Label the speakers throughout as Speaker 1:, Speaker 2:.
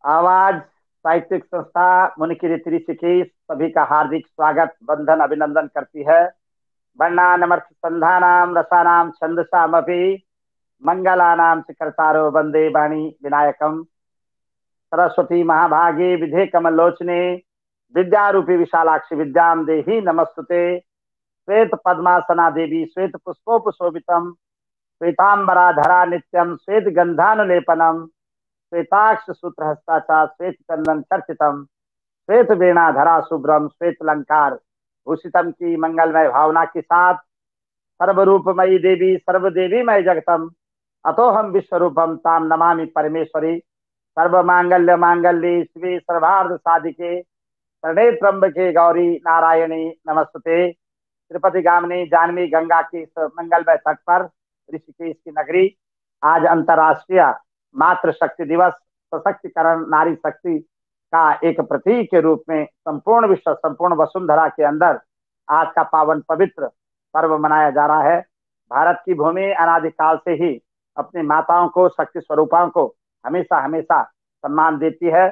Speaker 1: आवाज साहित्यिक संस्था मुनिकिरीति ऋषिकेश सभी का हार्दिक स्वागत बंधन अभिनंदन करती है। वर्णानमर्थ संधानाम रसानाम छंदसामपि मंगलानाम च कर्तारो वंदे वाणी विनायकम। सरस्वती महाभागे विधे कमलोचने विद्यारूपी विशालाक्षी विद्याम देहि नमस्तुते। श्वेत पद्मासना देवी श्वेत पुष्पोपशोभितम श्वेतांबराधरा नित्यम श्वेत गंधानुलेपनम श्वेताक्ष सूत्र हस्ताचा श्वेत चंदन चर्चितम श्वेत वेणाधरा शुभ्रम श्वेत अलंकार भूषितम की मंगलमय भावना के साथ सर्वरूपमयी देवी सर्वदेवीमय जगतम अतो हम विश्वरूपम ताम नमामि परमेश्वरी। सर्व मांगल्य मांगल्ये शिवे सर्वार्थ साधिके शरणे त्र्यंबके गौरी नारायणी नमस्ते। तिरुपति गामिनी जानवी गंगा के इस मंगलमय तट पर ऋषिकेश की नगरी आज अंतर्राष्ट्रीय मातृशक्ति दिवस सशक्तिकरण नारी शक्ति का एक प्रतीक के रूप में संपूर्ण विश्व संपूर्ण वसुंधरा के अंदर आज का पावन पवित्र पर्व मनाया जा रहा है। भारत की भूमि अनादिकाल से ही अपनी माताओं को शक्ति स्वरूपाओं को हमेशा हमेशा सम्मान देती है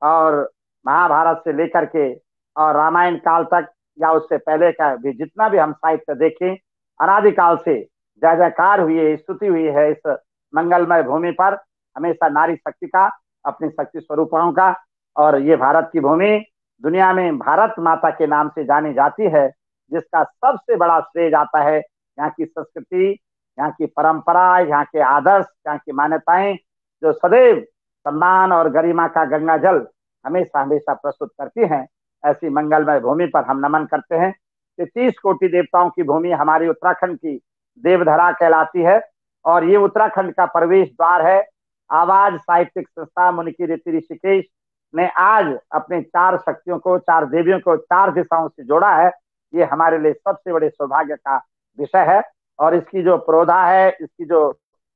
Speaker 1: और महाभारत से लेकर के और रामायण काल तक या उससे पहले का भी जितना भी हम साहित्य देखें अनादिकाल से जय जयकार हुई है स्तुति हुई है इस मंगलमय भूमि पर हमेशा नारी शक्ति का अपनी शक्ति स्वरूपों का। और ये भारत की भूमि दुनिया में भारत माता के नाम से जानी जाती है जिसका सबसे बड़ा श्रेय जाता है यहाँ की संस्कृति यहाँ की परंपरा यहाँ के आदर्श यहाँ की मान्यताएं जो सदैव सम्मान और गरिमा का गंगा जल हमेशा हमेशा प्रस्तुत करती हैं। ऐसी मंगलमय भूमि पर हम नमन करते हैं कि 30 कोटि देवताओं की भूमि हमारी उत्तराखंड की देवधरा कहलाती है और ये उत्तराखंड का प्रवेश द्वार है। आवाज साहित्यिक संस्था मुनिकिरीति ऋषिकेश ने आज अपने 4 शक्तियों को 4 देवियों को 4 दिशाओं से जोड़ा है। ये हमारे लिए सबसे बड़े सौभाग्य का विषय है और इसकी जो प्रोधा है इसकी जो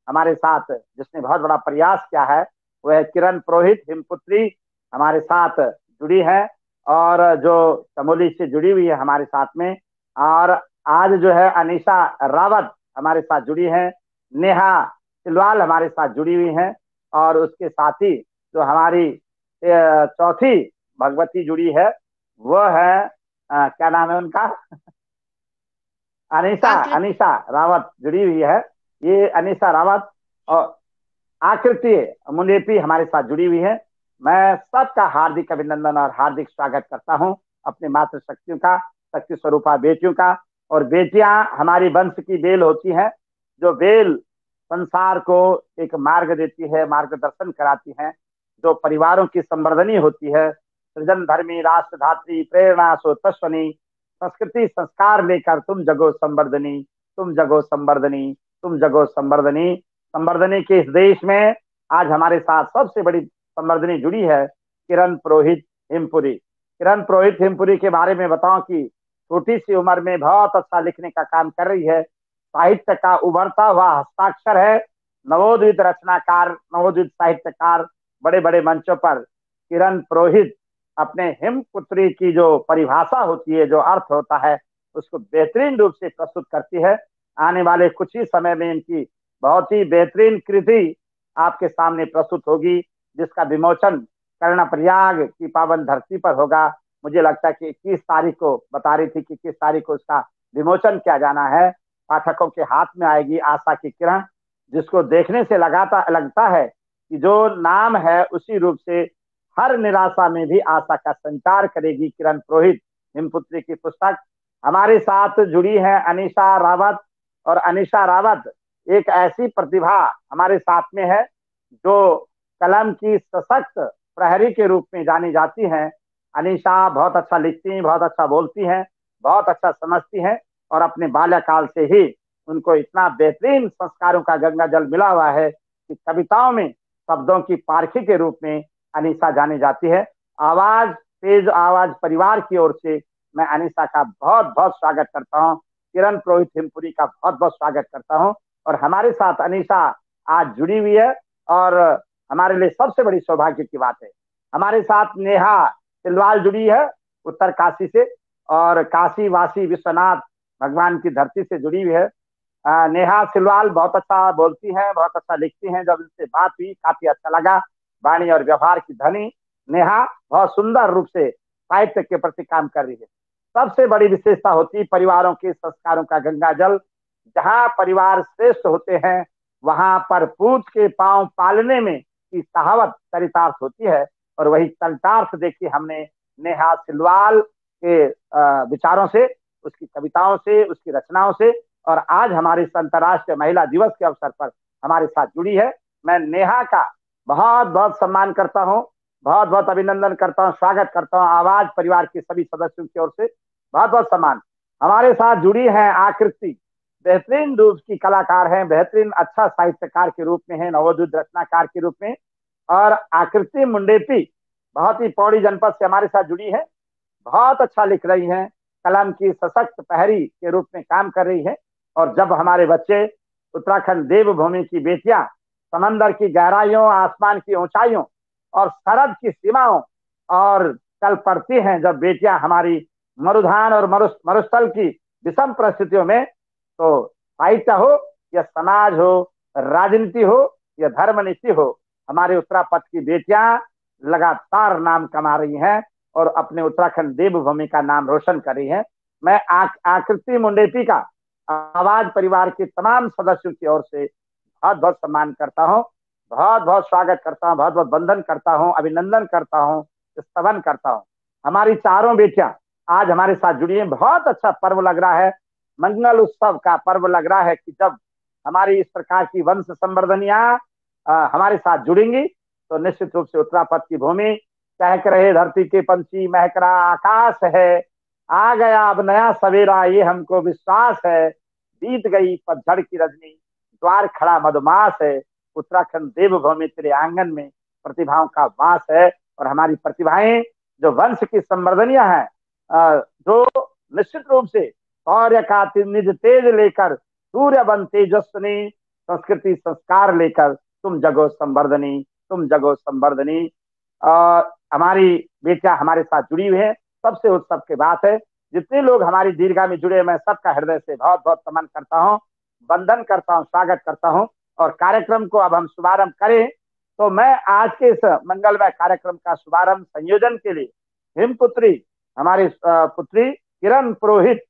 Speaker 1: हमारे साथ जिसने बहुत बड़ा प्रयास किया है वह है किरण पुरोहित हिमपुत्री हमारे साथ जुड़ी है और जो चमोली से जुड़ी हुई है हमारे साथ में। और आज जो है अनीशा रावत हमारे साथ जुड़ी है, नेहा सिलवाल हमारे साथ जुड़ी हुई हैं और उसके साथ ही जो हमारी चौथी भगवती जुड़ी है वह है क्या नाम है उनका अनीशा अनीशा रावत जुड़ी हुई है। ये अनीशा रावत और आकृति मुंडेपी हमारे साथ जुड़ी हुई है। मैं सबका हार्दिक अभिनंदन और हार्दिक स्वागत करता हूं अपने मातृ शक्तियों का शक्ति स्वरूपा बेटियों का। और बेटियां हमारी वंश की बेल होती हैं जो बेल संसार को एक मार्ग देती है मार्गदर्शन कराती हैं जो परिवारों की संवर्धनी होती है सृजन धर्मी राष्ट्र धात्री प्रेरणा सोतस्वनी संस्कृति संस्कार लेकर तुम जगो संवर्धनी तुम जगो संवर्धनी तुम जगो संवर्धनी। संवर्धनी के इस देश में आज हमारे साथ सबसे बड़ी संवर्धनी जुड़ी है किरण पुरोहित हिमपुरी। किरण पुरोहित हिमपुरी के बारे में बताऊं कि छोटी सी उम्र में बहुत अच्छा लिखने का काम कर रही है, साहित्य का उभरता हुआ हस्ताक्षर है, नवोदित रचनाकार नवोदित साहित्यकार। बड़े बड़े मंचों पर किरण पुरोहित अपने हिमपुत्री की जो परिभाषा होती है जो अर्थ होता है उसको बेहतरीन रूप से प्रस्तुत करती है। आने वाले कुछ ही समय में इनकी बहुत ही बेहतरीन कृति आपके सामने प्रस्तुत होगी जिसका विमोचन कर्णप्रयाग की पावन धरती पर होगा। मुझे लगता है कि 21 तारीख को बता रही थी कि 21 तारीख को इसका विमोचन किया जाना है। पाठकों के हाथ में आएगी आशा की किरण जिसको देखने से लगता है कि जो नाम है उसी रूप से हर निराशा में भी आशा का संचार करेगी। किरण पुरोहित हिमपुत्री की पुस्तक हमारे साथ जुड़ी है अनीशा रावत और अनीशा रावत एक ऐसी प्रतिभा हमारे साथ में है जो कलम की सशक्त प्रहरी के रूप में जानी जाती हैं। अनीशा बहुत अच्छा लिखती हैं, बहुत अच्छा बोलती हैं, बहुत अच्छा समझती हैं और अपने बाल्यकाल से ही उनको इतना बेहतरीन संस्कारों का गंगा जल मिला हुआ है कि कविताओं में शब्दों की पारखी के रूप में अनीशा जानी जाती है। आवाज तेज आवाज परिवार की ओर से मैं अनीशा का बहुत बहुत स्वागत करता हूँ, किरण पुरोहित हिमपुरी का बहुत बहुत स्वागत करता हूँ। और हमारे साथ अनीशा आज जुड़ी हुई है और हमारे लिए सबसे बड़ी सौभाग्य की बात है हमारे साथ नेहा सिलवाल जुड़ी है उत्तर काशी से और काशी वासी विश्वनाथ भगवान की धरती से जुड़ी हुई है। नेहा सिलवाल बहुत अच्छा बोलती हैं, बहुत अच्छा लिखती हैं। जब इनसे बात हुई काफी अच्छा लगा वाणी और व्यवहार की धनी नेहा बहुत सुंदर रूप से साहित्य के प्रति काम कर रही है। सबसे बड़ी विशेषता होती है परिवारों के संस्कारों का गंगा जल। जहाँ परिवार श्रेष्ठ होते हैं वहां पर पूत के पांव पालने में की कहावत चरितार्थ होती है। और वही चरितार्थ देखिए हमने नेहा सिलवाल के विचारों से, उसकी कविताओं से, उसकी रचनाओं से, और आज हमारे अंतर्राष्ट्रीय महिला दिवस के अवसर पर हमारे साथ जुड़ी है। मैं नेहा का बहुत बहुत सम्मान करता हूँ, बहुत बहुत अभिनंदन करता हूँ, स्वागत करता हूँ आवाज परिवार के सभी सदस्यों की ओर से। बहुत बहुत सम्मान। हमारे साथ जुड़ी है आकृति, बेहतरीन रूप की कलाकार हैं, बेहतरीन अच्छा साहित्यकार के रूप में है, नवोदित रचनाकार के रूप में। और आकृति मुंडेपी बहुत ही पौड़ी जनपद से हमारे साथ जुड़ी है, बहुत अच्छा लिख रही हैं, कलम की सशक्त पहरी के रूप में काम कर रही है। और जब हमारे बच्चे उत्तराखंड देवभूमि की बेटियां समंदर की गहराइयों, आसमान की ऊंचाइयों और सरहद की सीमाओं और चल पड़ती हैं, जब बेटियां हमारी मरुधान और मरुस्थल की विषम परिस्थितियों में, तो साहित्य हो या समाज हो, राजनीति हो या धर्म नीति हो, हमारे उत्तरापथ की बेटियां लगातार नाम कमा रही हैं और अपने उत्तराखंड देवभूमि का नाम रोशन कर रही है। मैं आकृति मुंडेपी का आवाज परिवार के तमाम सदस्यों की ओर से बहुत बहुत सम्मान करता हूँ, बहुत बहुत स्वागत करता हूँ, बहुत बहुत वंदन करता हूँ, अभिनंदन करता हूँ, स्तवन करता हूँ। हमारी चारों बेटियां आज हमारे साथ जुड़ी हैं। बहुत अच्छा पर्व लग रहा है, मंगल उत्सव का पर्व लग रहा है कि जब हमारी इस प्रकार की वंश संवर्धनियां हमारे साथ जुड़ेंगी तो निश्चित रूप से उत्तरापथ की भूमि, चहक रहे धरती के पंछी, महक रहा आकाश है, आ गया अब नया सवेरा ये हमको विश्वास है, बीत गई पतझड़ की रजनी, द्वार खड़ा मधुमास है, उत्तराखंड देवभूमि तेरे आंगन में प्रतिभाओं का वास है। और हमारी प्रतिभाएं जो वंश की संवर्धनियां हैं, जो निश्चित रूप से शौर्य का निज तेज लेकर सूर्य बन तेजस्वनी, संस्कृति संस्कार लेकर तुम जगो संवर्धनी, तुम जगो संवर्धनी। हमारी बेटियां हमारे साथ जुड़ी हुई है, सबसे उत्सव की बात है। जितने लोग हमारी दीर्घा में जुड़े, मैं सबका हृदय से बहुत बहुत सम्मान करता हूँ, वंदन करता हूँ, स्वागत करता हूँ। और कार्यक्रम को अब हम शुभारंभ करें तो मैं आज के इस मंगलमय कार्यक्रम का शुभारंभ संयोजन के लिए हिमपुत्री हमारी पुत्री किरण पुरोहित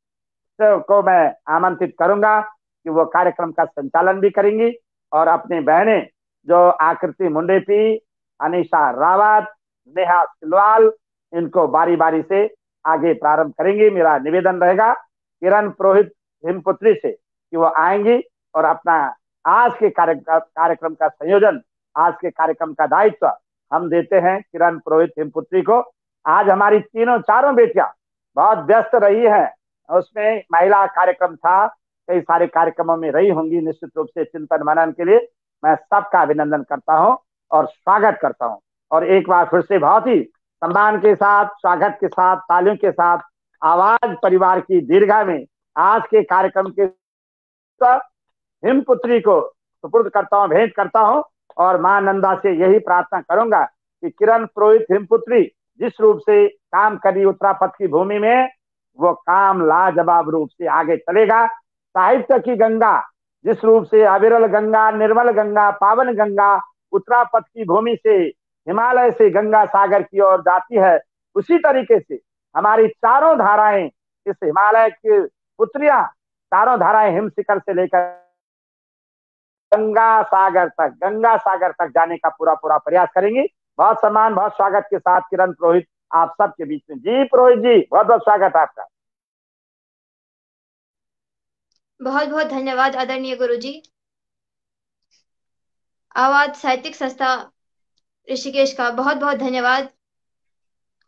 Speaker 1: को मैं आमंत्रित करूंगा कि वो कार्यक्रम का संचालन भी करेंगी। और अपनी बहनें जो आकृति मुंडेपी, अनीशा रावत, नेहा सिलवाल, इनको बारी बारी से आगे प्रारंभ करेंगे। मेरा निवेदन रहेगा किरण पुरोहित हिमपुत्री से कि वो आएंगी और अपना आज के कार्यक्रम का संयोजन, आज के कार्यक्रम का दायित्व हम देते हैं किरण पुरोहित हिमपुत्री को। आज हमारी तीनों चारों बेटियां बहुत व्यस्त रही हैं, उसमें महिला कार्यक्रम था, कई सारे कार्यक्रमों में रही होंगी, निश्चित रूप से चिंतन मनन के लिए मैं सबका अभिनंदन करता हूं और स्वागत करता हूं। और एक बार फिर से बहुत ही सम्मान के साथ, स्वागत के साथ, तालियों के साथ आवाज परिवार की दीर्घा में आज के कार्यक्रम के हिमपुत्री को सुपुर्द करता हूं, भेंट करता हूं। और मां नंदा से यही प्रार्थना करूंगा कि किरण पुरोहित हिमपुत्री जिस रूप से काम करी उत्तरापथ की भूमि में, वो काम लाजवाब रूप से आगे चलेगा। साहित्य की गंगा जिस रूप से अविरल गंगा, निर्मल गंगा, पावन गंगा उत्तरापथ की भूमि से, हिमालय से गंगा सागर की ओर जाती है, उसी तरीके से हमारी चारों धाराएं इस हिमालय की पुत्रियां, चारों धाराएं हिम शिखर से लेकर गंगा सागर तक जाने का पूरा पूरा प्रयास करेंगी। बहुत सम्मान, बहुत स्वागत के साथ किरण पुरोहित आप सबके बीच में। जी पुरोहित जी, बहुत बहुत स्वागत है आपका।
Speaker 2: बहुत बहुत धन्यवाद आदरणीय गुरुजी। आवाज साहित्यिक संस्था ऋषिकेश का बहुत बहुत धन्यवाद।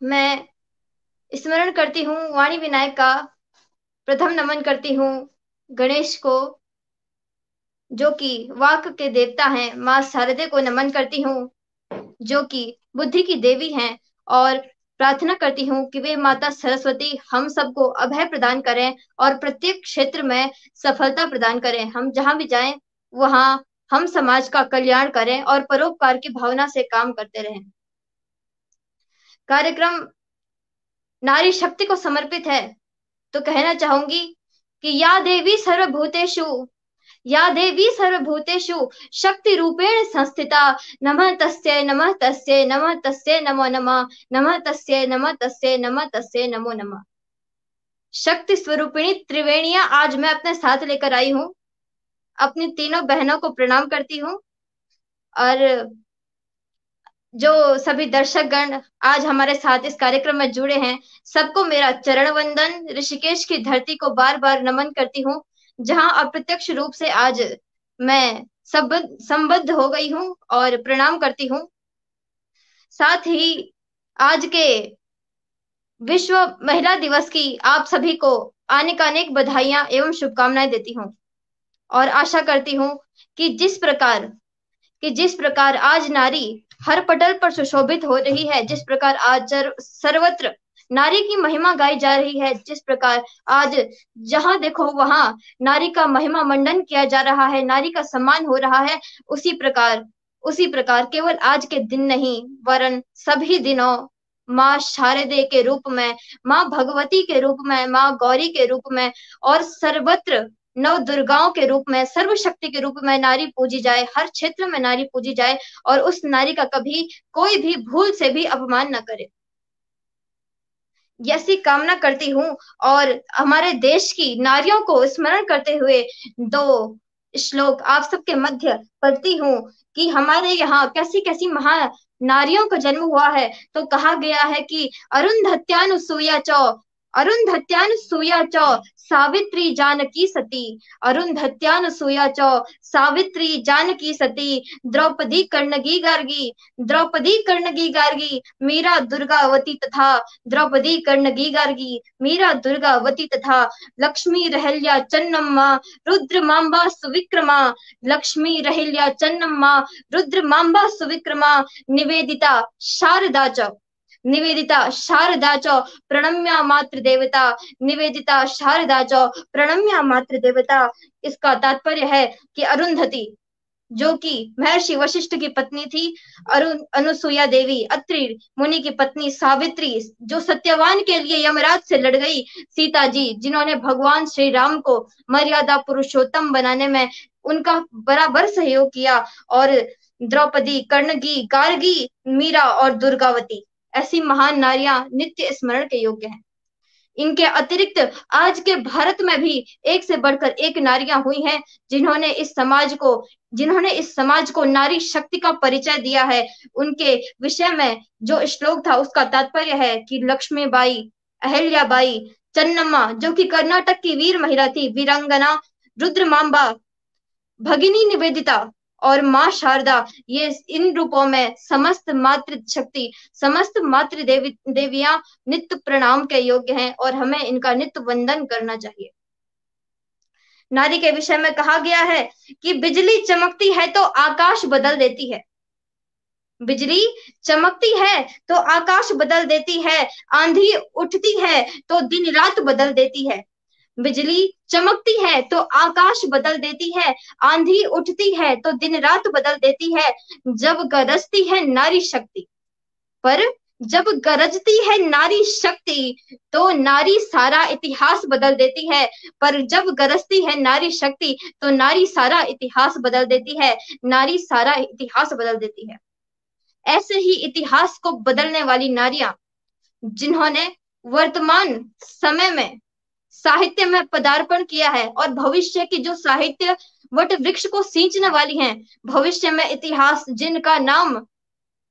Speaker 2: मैं स्मरण करती हूँ वाणी विनायक का, प्रथम नमन करती हूँ गणेश को जो कि वाक के देवता हैं, माँ शारदे को नमन करती हूँ जो कि बुद्धि की देवी हैं, और प्रार्थना करती हूँ कि वे माता सरस्वती हम सबको अभय प्रदान करें और प्रत्येक क्षेत्र में सफलता प्रदान करें। हम जहां भी जाएं वहां हम समाज का कल्याण करें और परोपकार की भावना से काम करते रहें। कार्यक्रम नारी शक्ति को समर्पित है तो कहना चाहूंगी कि या देवी सर्वभूतेषु या देवी सर्वभूतेषु शक्ति रूपेण संस्थिता, नमः तस्यै नमः तस्यै नमः तस्यै नमो नमः, नमः तस्यै नमः तस्यै नमः तस्यै नमो नमः। शक्ति स्वरूपिणी त्रिवेणियां आज मैं अपने साथ लेकर आई हूँ। अपनी तीनों बहनों को प्रणाम करती हूँ, और जो सभी दर्शक गण आज हमारे साथ इस कार्यक्रम में जुड़े हैं, सबको मेरा चरण वंदन, ऋषिकेश की धरती को बार बार नमन करती हूँ, जहां अप्रत्यक्ष रूप से आज मैं संबद्ध हो गई हूँ और प्रणाम करती हूँ। साथ ही आज के विश्व महिला दिवस की आप सभी को अनेक बधाइयां एवं शुभकामनाएं देती हूँ, और आशा करती हूँ कि जिस प्रकार आज नारी हर पटल पर सुशोभित हो रही है, जिस प्रकार आज सर्वत्र नारी की महिमा गाई जा रही है, जिस प्रकार आज जहां देखो वहां नारी का महिमा मंडन किया जा रहा है, नारी का सम्मान हो रहा है, उसी प्रकार केवल आज के दिन नहीं वरन सभी दिनों माँ शारदे के रूप में, माँ भगवती के रूप में, माँ गौरी के रूप में और सर्वत्र नव दुर्गाओं के रूप में, सर्वशक्ति के रूप में नारी पूजी जाए, हर क्षेत्र में नारी पूजी जाए, और उस नारी का कभी कोई भी भूल से भी अपमान न करे, ऐसी कामना करती हूँ। और हमारे देश की नारियों को स्मरण करते हुए दो श्लोक आप सबके मध्य पढ़ती हूँ कि हमारे यहाँ कैसी कैसी महान नारियों का जन्म हुआ है। तो कहा गया है कि अरुंधत्यानुसूया चौ सावित्री जानकी सती, अरुंधत्यानुसूया चौ सावित्री जानकी सती, द्रौपदी कर्णगी गार्गी मीरा दुर्गावती तथा, द्रौपदी कर्णगी गार्गी मीरा दुर्गावती तथा, लक्ष्मी रहल्या चन्नम्मा रुद्रमांबा सुविक्रमा, लक्ष्मी रहल्या चन्नम्मा रुद्रमांबा सुविक्रमा, निवेदिता शारदा च प्रणम्या मातृदेवता, निवेदिता शारदा च प्रणम्या मातृदेवता। इसका तात्पर्य है कि अरुंधति जो कि महर्षि वशिष्ठ की पत्नी थी, अनुसुईया देवी अत्रि मुनि की पत्नी, सावित्री जो सत्यवान के लिए यमराज से लड़ गई, सीता जी जिन्होंने भगवान श्री राम को मर्यादा पुरुषोत्तम बनाने में उनका बराबर सहयोग किया, और द्रौपदी, कर्णगी, गार्गी, मीरा और दुर्गावती, ऐसी महान नारियां नित्य स्मरण के योग्य हैं। इनके अतिरिक्त आज के भारत में भी एक से बढ़कर एक नारियां हुई हैं जिन्होंने इस समाज को नारी शक्ति का परिचय दिया है। उनके विषय में जो श्लोक था उसका तात्पर्य है कि लक्ष्मीबाई, अहल्याबाई, चन्नम्मा जो कि कर्नाटक की वीर महिला थी, वीरांगना, रुद्रमांबा, भगिनी निवेदिता और माँ शारदा, ये इन रूपों में समस्त मातृशक्ति, समस्त मातृ देवियां नित्य प्रणाम के योग्य हैं, और हमें इनका नित्य वंदन करना चाहिए। नारी के विषय में कहा गया है कि बिजली चमकती है तो आकाश बदल देती है, बिजली चमकती है तो आकाश बदल देती है, आंधी उठती है तो दिन रात बदल देती है, बिजली चमकती है तो आकाश बदल देती है, आंधी उठती है तो दिन रात बदल देती है, जब गरजती है नारी शक्ति, पर जब गरजती है नारी शक्ति तो नारी सारा इतिहास बदल देती है, पर जब गरजती है नारी शक्ति तो नारी सारा इतिहास बदल देती है, नारी सारा इतिहास बदल देती है। ऐसे ही इतिहास को बदलने वाली नारियां जिन्होंने वर्तमान समय में साहित्य में पदार्पण किया है, और भविष्य की जो साहित्य वट वृक्ष को सींचने वाली हैं, भविष्य में इतिहास जिनका नाम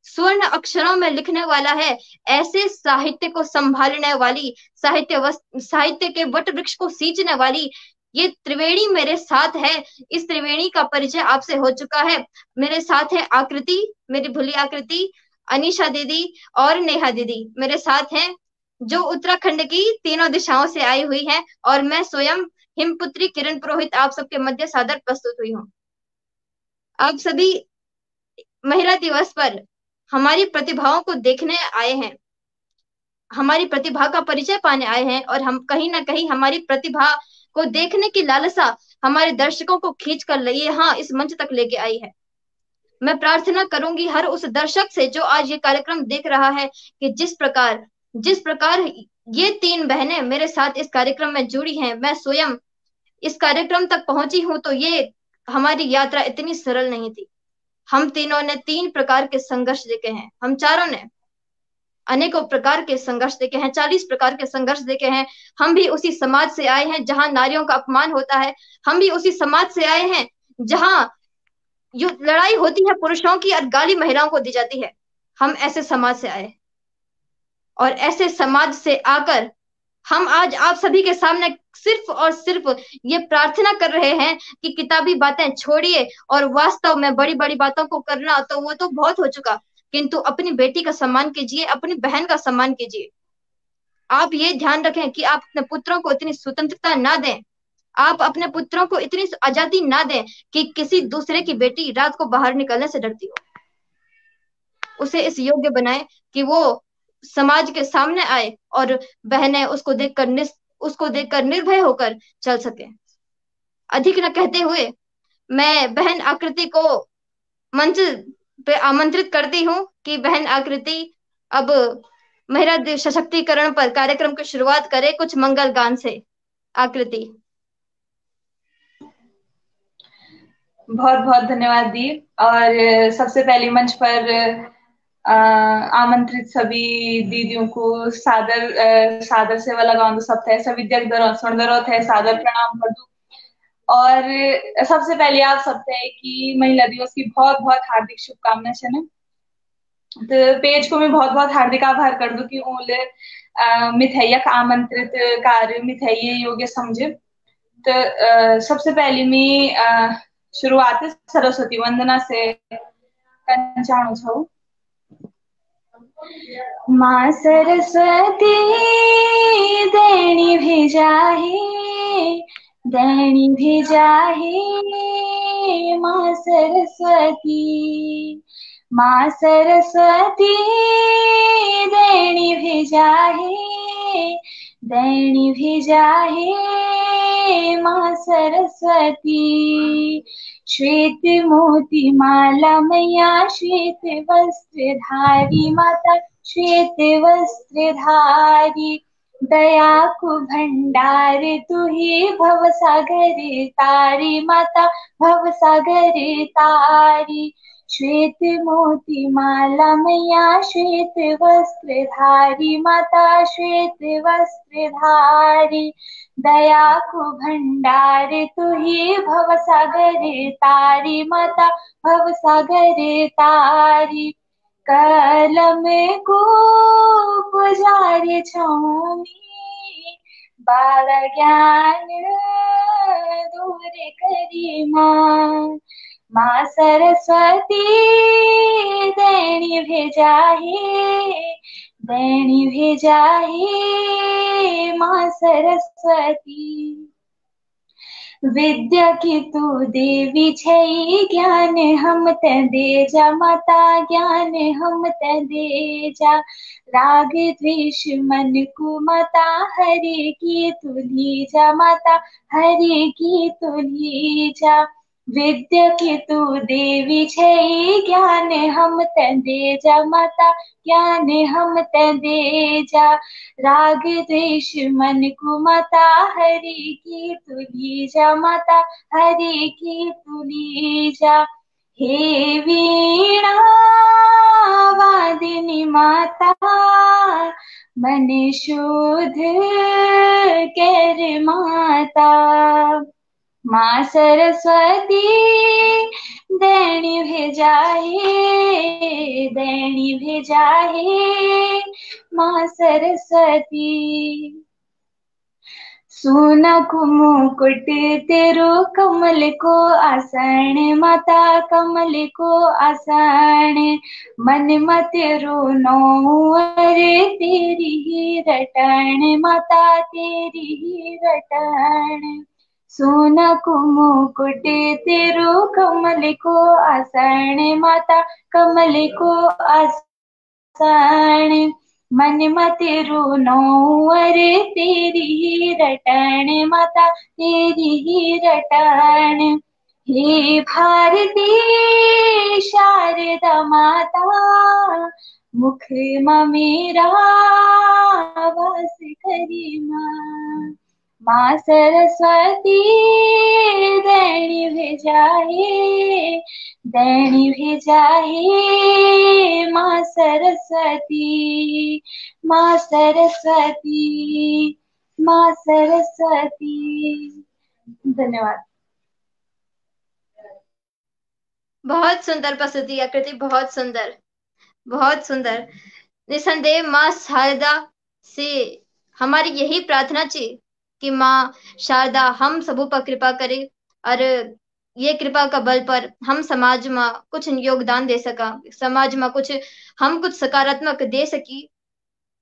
Speaker 2: स्वर्ण अक्षरों में लिखने वाला है, ऐसे साहित्य को संभालने वाली, साहित्य के वट वृक्ष को सींचने वाली ये त्रिवेणी मेरे साथ है। इस त्रिवेणी का परिचय आपसे हो चुका है। मेरे साथ है आकृति, मेरी भूली आकृति, अनीशा दीदी और नेहा दीदी मेरे साथ हैं, जो उत्तराखंड की तीनों दिशाओं से आई हुई है, और मैं स्वयं हिमपुत्री किरण पुरोहित आप सबके मध्य सादर प्रस्तुत हुई हूँ। आप सभी महिला दिवस पर हमारी प्रतिभाओं को देखने आए हैं, हमारी प्रतिभा का परिचय पाने आए हैं, और हम कहीं ना कहीं हमारी प्रतिभा को देखने की लालसा हमारे दर्शकों को खींच कर यहाँ इस मंच तक लेके आई है। मैं प्रार्थना करूंगी हर उस दर्शक से जो आज ये कार्यक्रम देख रहा है कि जिस प्रकार ये तीन बहनें मेरे साथ इस कार्यक्रम में जुड़ी हैं, मैं स्वयं इस कार्यक्रम तक पहुंची हूं तो ये हमारी यात्रा इतनी सरल नहीं थी। हम तीनों ने 3 प्रकार के संघर्ष देखे हैं, हम चारों ने अनेकों प्रकार के संघर्ष देखे हैं, 40 प्रकार के संघर्ष देखे हैं। हम भी उसी समाज से आए हैं जहां नारियों का अपमान होता है। हम भी उसी समाज से आए हैं जहां लड़ाई होती है पुरुषों की और गाली महिलाओं को दी जाती है। हम ऐसे समाज से आए और ऐसे समाज से आकर हम आज आप सभी के सामने सिर्फ और सिर्फ ये प्रार्थना कर रहे हैं कि किताबी बातें छोड़िए और वास्तव में बड़ी बड़ी बातों को करना तो वो तो बहुत हो चुका, किंतु अपनी बेटी का सम्मान कीजिए, अपनी बहन का सम्मान कीजिए। आप ये ध्यान रखें कि आप अपने पुत्रों को इतनी स्वतंत्रता ना दें, आप अपने पुत्रों को इतनी आजादी ना दें कि किसी दूसरे की बेटी रात को बाहर निकलने से डरती हो। उसे इस योग्य बनाए कि वो समाज के सामने आए और बहनें उसको देखकर निर्भय होकर चल सके। अधिक न कहते हुए मैं बहन आकृति को मंच पे आमंत्रित करती हूँ कि बहन आकृति अब महिला सशक्तिकरण पर कार्यक्रम की शुरुआत करे कुछ मंगल गान से। आकृति।
Speaker 3: बहुत बहुत धन्यवाद दी। और सबसे पहले मंच पर आमंत्रित सभी दीदियों को सादर सेवा लगाऊंगा सब थे सभी सुंदर थे सादर प्रणाम कर दूं। और सबसे पहले आप सब थे कि महिला दिवस की बहुत बहुत हार्दिक शुभकामनाएं छन। तो पेज को मैं बहुत बहुत हार्दिक आभार कर दूं कि उनले मिथैयक आमंत्रित कार्य मिथैय योग्य समझे। तो सबसे पहले मैं शुरुआत सरस्वती वंदना से करना चाहूँ छूं। माँ सरस्वती देनी भेजाही माँ सरस्वती। माँ सरस्वती देनी भेजाही माँ सरस्वती। श्वेत मोती माला मैया श्वेत वस्त्रधारी माता श्वेत वस्त्रधारी। दया को भंडार तू ही भव सागर तारी माता भव सागर तारी। श्वेत मोती माला मैया श्वेत वस्त्रधारी माता श्वेत वस्त्रधारी। दया को भंडार तू ही भव सागर तारी माता भव सागर तारी। कलम को पुजारी छौमी बाल ज्ञान दूर करी माँ। माँ सरस्वती देनी भेजाही माँ सरस्वती। विद्या की तू देवी छई ज्ञान हम ते दे जा माता ज्ञान हम ते दे जा। राग द्वेष मन को माता हरे की तू ली जा माता हरे की तू ली जा। विद्या की तू देवी छई ज्ञान हम ते दे जा माता ज्ञान हम ते दे जा। राग द्वेष मन को माता हरि की तुली जा माता हरि की तुली जा। हे वीणा वादिनी माता मन शोध कर माता। माँ सरस्वती देनी भेजाही माँ सरस्वती। सोना को मुकुट तेरो कमल को आसन माता कमल को आसन। मन मत तेरो नौर तेरी ही रटन माता तेरी ही रटन। सोना को मुकुट तेरो कमल को आसन माता कमल को आसन। मन मत तेरो नौर तेरी ही रटन माता तेरी ही रटन। हे भारती शारदा माता मुख में मेरा वास करी माँ। माँ सरस्वती दैनी भेजाहे, दैनी भेजाहे माँ सरस्वती, माँ सरस्वती, माँ सरस्वती। धन्यवाद।
Speaker 2: बहुत सुंदर प्रस्तुति आकृति, बहुत सुंदर, बहुत सुंदर। निसंदेह माँ शारदा से हमारी यही प्रार्थना चाहिए कि माँ शारदा हम सबों पर कृपा करे और ये कृपा का बल पर हम समाज में कुछ योगदान दे सका, समाज में कुछ हम कुछ सकारात्मक दे सकी।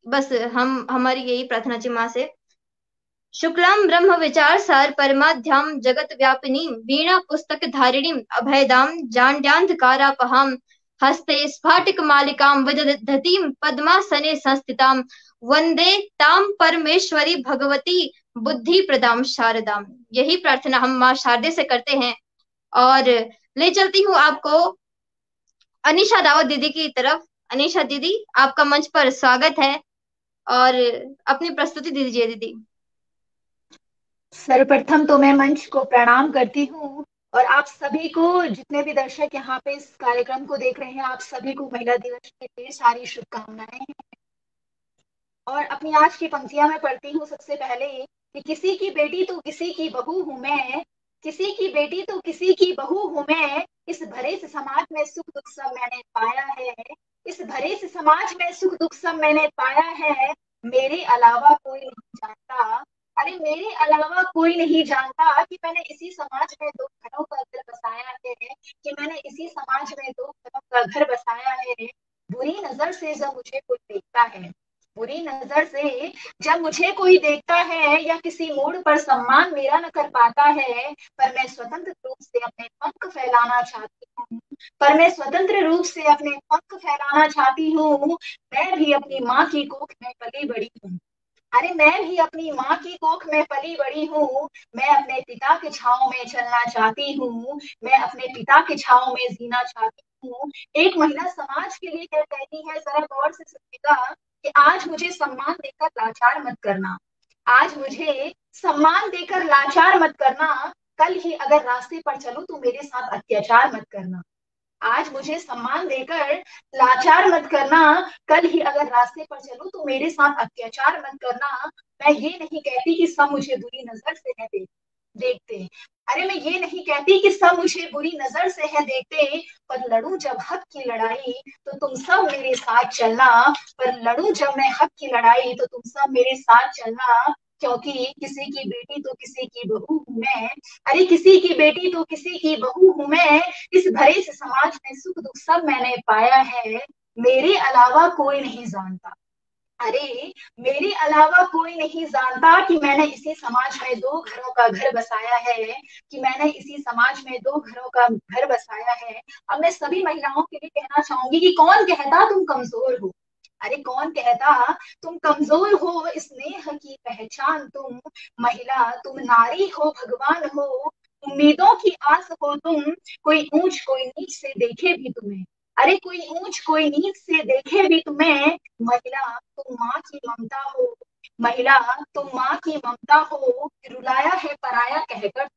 Speaker 2: बस हम हमारी यही प्रार्थना चाहिए माँ से। शुक्लां ब्रह्म विचार सार परमाध्याम जगत व्यापिनी वीणा पुस्तक धारिणीं अभयदां जाड्यान्धकारापहां हस्ते स्फाटिक मालिकां विदधतीं पद्मासने संस्थितां वंदे तां परमेश्वरी भगवती बुद्धि प्रदाम शारदाम। यही प्रार्थना हम माँ शारदे से करते हैं। और ले चलती हूँ आपको अनीशा रावत दीदी की तरफ। अनीशा दीदी, आपका मंच पर स्वागत है और अपनी प्रस्तुति दीजिए दीदी।
Speaker 4: सर्वप्रथम तो मैं मंच को प्रणाम करती हूँ और आप सभी को, जितने भी दर्शक यहाँ पे इस कार्यक्रम को देख रहे हैं, आप सभी को महिला दिवस की ढेर सारी शुभकामनाएं। और अपनी आज की पंक्तियां मैं पढ़ती हूँ सबसे पहले कि किसी की बेटी तो किसी की बहू हूँ मैं, किसी की बेटी तो किसी की बहू हूँ मैं, इस भरे से समाज में सुख दुख सब मैंने पाया है, इस भरे से समाज में सुख दुख सब मैंने पाया है, मेरे अलावा कोई नहीं जानता, अरे मेरे अलावा कोई नहीं जानता कि मैंने इसी समाज में दो घरों का घर बसाया है, कि मैंने इसी समाज में दो घरों का घर बसाया है। बुरी नजर से जब मुझे कोई देखता है, बुरी नजर से जब मुझे कोई देखता है या किसी मोड़ पर सम्मान मेरा न कर पाता है, पर मैं स्वतंत्र रूप से अपने पंख फैलाना चाहती हूँ, पर मैं स्वतंत्र रूप से अपने पंख फैलाना चाहती हूँ। मैं भी अपनी माँ की कोख में पली बड़ी हूँ, अरे मैं भी अपनी माँ की कोख में पली बड़ी हूँ, मैं अपने पिता के छांव में चलना चाहती हूँ, मैं अपने पिता के छांव में जीना चाहती हूँ। एक महिला समाज के लिए क्या कहती है, जरा गौर से सुनिएगा कि आज मुझे सम्मान देकर लाचार मत करना, आज मुझे सम्मान देकर लाचार मत करना, कल ही अगर रास्ते पर चलूं तो मेरे साथ अत्याचार मत करना। आज मुझे सम्मान देकर लाचार मत करना, कल ही अगर रास्ते पर चलूं तो मेरे साथ अत्याचार मत करना। मैं ये नहीं कहती कि सब मुझे बुरी नजर से है देखते, अरे मैं ये नहीं कहती कि सब मुझे बुरी नजर से है देखते, पर लड़ूं जब हक की लड़ाई तो तुम सब मेरे साथ चलना, पर लड़ूं जब मैं हक की लड़ाई तो तुम सब मेरे साथ चलना, क्योंकि किसी की बेटी तो किसी की बहू हूं मैं, अरे किसी की बेटी तो किसी की बहू हूं मैं, इस भरे से समाज में सुख दुख सब मैंने पाया है, मेरे अलावा कोई नहीं जानता, अरे मेरे अलावा कोई नहीं जानता कि मैंने इसी समाज में दो घरों का घर बसाया है, कि मैंने इसी समाज में दो घरों का घर बसाया है। अब मैं सभी महिलाओं के लिए कहना चाहूंगी कि कौन कहता तुम कमजोर हो, अरे कौन कहता तुम कमजोर हो, स्नेह की पहचान तुम महिला, तुम नारी हो भगवान हो, उम्मीदों की आस हो तुम, कोई ऊंच कोई नीच से देखे भी तुम्हें, अरे कोई ऊंच कोई नीच से देखे भी तुम्हें, महिला तुम माँ की ममता हो, महिला तुम माँ की ममता हो, रुलाया है पराया कहकर,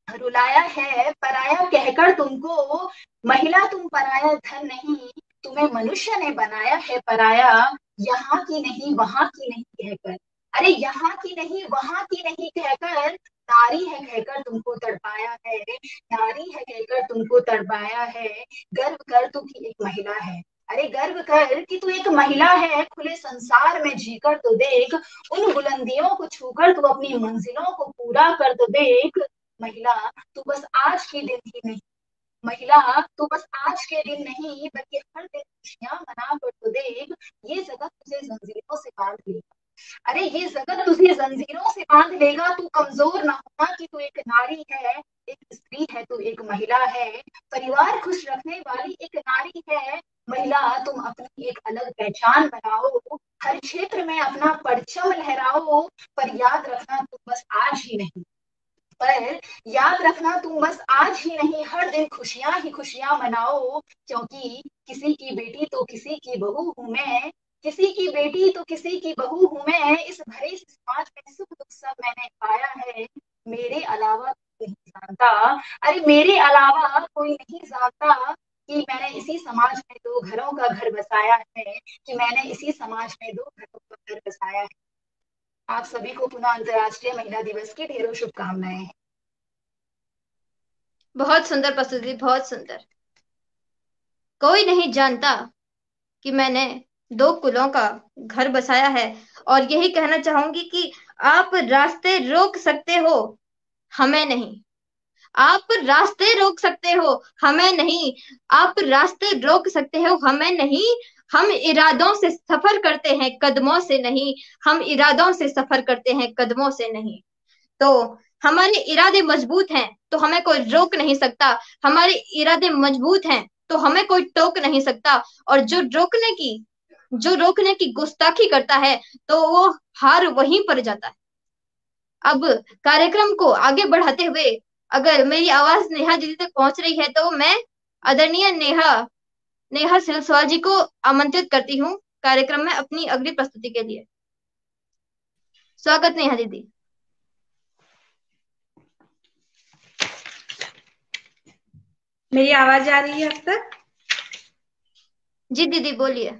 Speaker 4: रुलाया है पराया कहकर तुमको, महिला तुम पराया धन नहीं, तुम्हें मनुष्य ने बनाया है पराया, यहाँ की नहीं वहां की नहीं कहकर, अरे यहाँ की नहीं वहां की नहीं कहकर, नारी है कहकर तुमको तड़पाया है, नारी है कहकर तुमको तड़पाया है, गर्व कर तू की एक महिला है, अरे गर्व कर कि तू एक महिला है, खुले संसार में जीकर तो देख, उन बुलंदियों को छूकर तू अपनी मंजिलों को पूरा कर तो देख, महिला तू बस आज के दिन ही नहीं, महिला तू बस आज के दिन नहीं बल्कि हर दिन खुशियां मना कर तो देख, ये जगत तुझे जंजीरों से बांध लेगा, अरे ये जगत तुझे जंजीरों से बांध लेगा, तू कमजोर ना होना कि तू एक नारी है, एक स्त्री है, तू एक महिला है, परिवार खुश रखने वाली एक नारी है, महिला तुम अपनी एक अलग पहचान बनाओ, हर क्षेत्र में अपना परचम लहराओ, पर याद रखना तुम बस आज ही नहीं, पर याद रखना तुम बस आज ही नहीं हर दिन खुशियां ही खुशियां मनाओ, क्योंकि किसी की बेटी तो किसी की बहू हूं मैं, किसी की बेटी तो किसी की बहू हूं मैं, इस भरे से समाज में सुख दुख सब मैंने पाया है, मेरे अलावा कोई नहीं जानता। अरे मेरे अलावा कोई नहीं जानता कि मैंने इसी समाज में दो घरों का घर बसाया है, कि मैंने इसी समाज में दो घरों का घर बसाया है। आप सभी को पुनः अंतर्राष्ट्रीय महिला दिवस की ढेरों शुभकामनाएं हैं।
Speaker 2: बहुत सुंदर प्रस्तुति, बहुत सुंदर। कोई नहीं जानता कि मैंने दो कुलों का घर बसाया है। और यही कहना चाहूंगी कि आप रास्ते रोक सकते हो, हमें नहीं। आप रास्ते रोक सकते हो, हमें नहीं। आप रास्ते रोक सकते हो, हमें नहीं। हम इरादों से सफर करते हैं, कदमों से नहीं। हम इरादों से सफर करते हैं, कदमों से नहीं। तो हमारे इरादे मजबूत हैं तो हमें कोई रोक नहीं सकता। हमारे इरादे मजबूत हैं तो हमें कोई टोक नहीं सकता। और जो रोकने की गुस्ताखी करता है तो वो हार वहीं पर जाता है। अब कार्यक्रम को आगे बढ़ाते हुए अगर मेरी आवाज नेहा दीदी तक पहुंच रही है तो मैं आदरणीय नेहा सिलसवाल जी को आमंत्रित करती हूँ कार्यक्रम में अपनी अगली प्रस्तुति के लिए। स्वागत नेहा दीदी।
Speaker 5: मेरी आवाज आ रही है अब तक?
Speaker 2: जी दीदी बोलिए।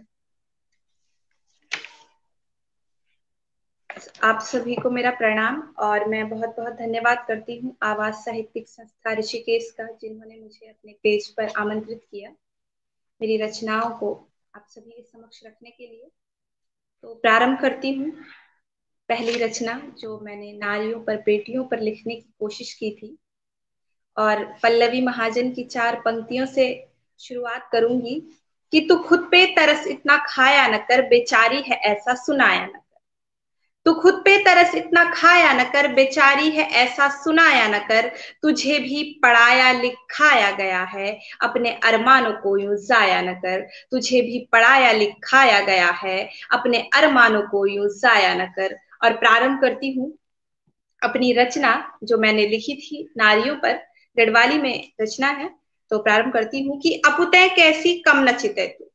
Speaker 5: आप सभी को मेरा प्रणाम और मैं बहुत बहुत धन्यवाद करती हूँ आवाज साहित्यिक संस्था ऋषिकेश का, जिन्होंने मुझे अपने पेज पर आमंत्रित किया मेरी रचनाओं को आप सभी के समक्ष रखने के लिए। तो प्रारंभ करती हूँ पहली रचना जो मैंने नारियों पर, बेटियों पर लिखने की कोशिश की थी, और पल्लवी महाजन की 4 पंक्तियों से शुरुआत करूंगी कि तू खुद पे तरस इतना खाया न कर, बेचारी है ऐसा सुनाया न कर। तू खुद पे तरस इतना खाया न कर, बेचारी है ऐसा सुनाया न कर। तुझे भी पढ़ाया लिखाया गया है, अपने अरमानों को यूं जाया न कर। तुझे भी पढ़ाया लिखाया गया है, अपने अरमानों को यूं जाया न कर। और प्रारंभ करती हूँ अपनी रचना जो मैंने लिखी थी नारियों पर, गढ़वाली में रचना है। तो प्रारंभ करती हूँ कि अपुतय कैसी कम नचिते तू,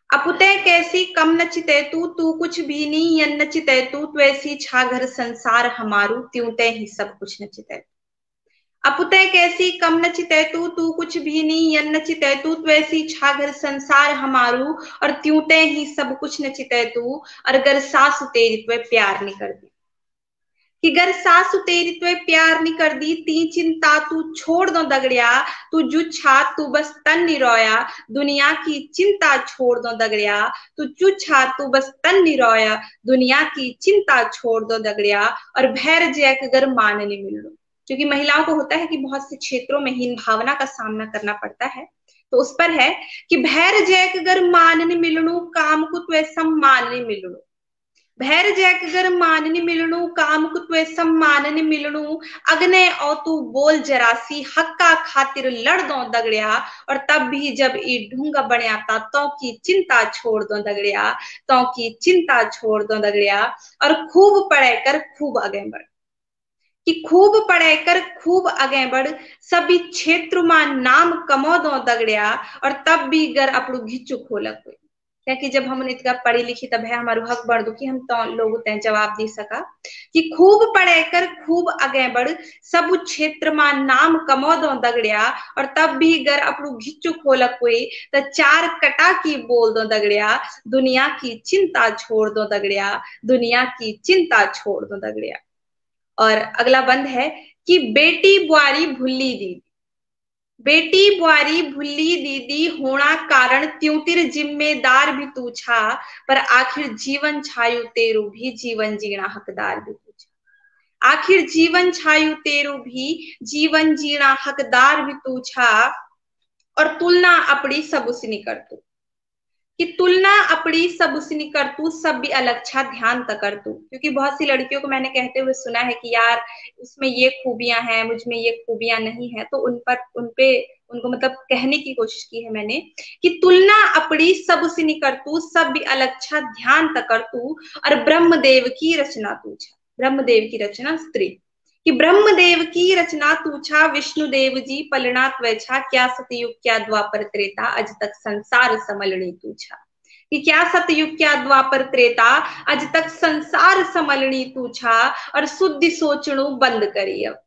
Speaker 5: अपुतय कैसी कम नचिते तू, तू कुछ भी नहीं यन नचिते तू, ऐसी छाघर संसार हमारू, त्यों ते ही सब कुछ नचिते तू। अपुतय कैसी कम नचिते तू, तू कुछ भी नहीं यन नचिते तू, ऐसी छाघर संसार हमारू, और त्यों ते ही सब कुछ नचिते तू। और अगर सासु तेरी त्वे प्यार नहीं कर दी, कि गर सासु तेरी त्वे प्यार नहीं कर दी, ती चिंता तू छोड़ दो दगड़िया। तू जुच्छा तू बस तन नहीं रोया, दुनिया की चिंता छोड़ दो दगड़िया। तू जुच्छा तू बस तन नहीं रोया, दुनिया की चिंता छोड़ दो दगड़िया। और भैर जैक अगर मान नहीं मिल लो, क्योंकि महिलाओं को होता है कि बहुत से क्षेत्रों में हीन भावना का सामना करना पड़ता है। तो उस पर है कि भैर जैक अगर मान नहीं मिलनू, काम को त्वे सम्मान नहीं मिलनू। भैर जैक अगर मान नहीं मिलनू, काम को त्वे सम्मान नहीं मिलनू। अग्ने और तू बोल जरासी, हक्का खातिर लड़ दो दगड़िया। और तब भी जब ई ढूंग बनिया था, तो की चिंता छोड़ दो दगड़िया, तो की चिंता छोड़ दो दगड़िया। और खूब पढ़े कर खूब आगे बढ़, कि खूब पढ़े कर खूब आगे बढ़, सभी क्षेत्र में नाम कमो दो दगड़िया। और तब भी गर अपड़ू घिचू खोलक हुई, क्योंकि जब हम इतना पढ़ी लिखी तब है हमारू हक बढ़ दो कि हम तो लोग तय जवाब दी सका कि खूब पढ़े कर खूब आगे बढ़, सब क्षेत्र में नाम कमो दो दगड़िया। और तब भी गर अपड़ू घिचू खोलक हुई, तो 4 कटा की बोल दो दगड़िया। दुनिया की चिंता छोड़ दो दगड़िया, दुनिया की चिंता छोड़ दो दगड़िया। और अगला बंद है कि बेटी बुआरी भुल्ली दीदी, बेटी बुआरी भुल्ली दीदी होना कारण, त्यों तिर जिम्मेदार भी तू छा। पर आखिर जीवन छायु तेरू भी, जीवन जीना हकदार भी तू छा। आखिर जीवन छायु तेरू भी, जीवन जीना हकदार भी तू छा। और तुलना अपनी सब उसनी कर तू, कि तुलना अपनी सब उसनी कर तू, सब भी अलग छा ध्यान तक कर तू। क्योंकि बहुत सी लड़कियों को मैंने कहते हुए सुना है कि यार उसमें ये खूबियां हैं, मुझ में ये खूबियां नहीं है। तो उनको मतलब कहने की कोशिश की है मैंने कि तुलना अपनी सब उसनी कर तू, सब भी अलग छा ध्यान तक कर तू। और ब्रह्मदेव की रचना तू छा, ब्रह्मदेव की रचना स्त्री, कि ब्रह्मदेव की रचना तू छा। विष्णुदेव जी पलना त्वचा, क्या सतयुग क्या द्वापर त्रेता, अज तक संसार समलनी तू छा। कि क्या सतयुग क्या द्वापर त्रेता, आज तक संसार समलनी तू छा, और शुद्धि सोचणु बंद करी अब,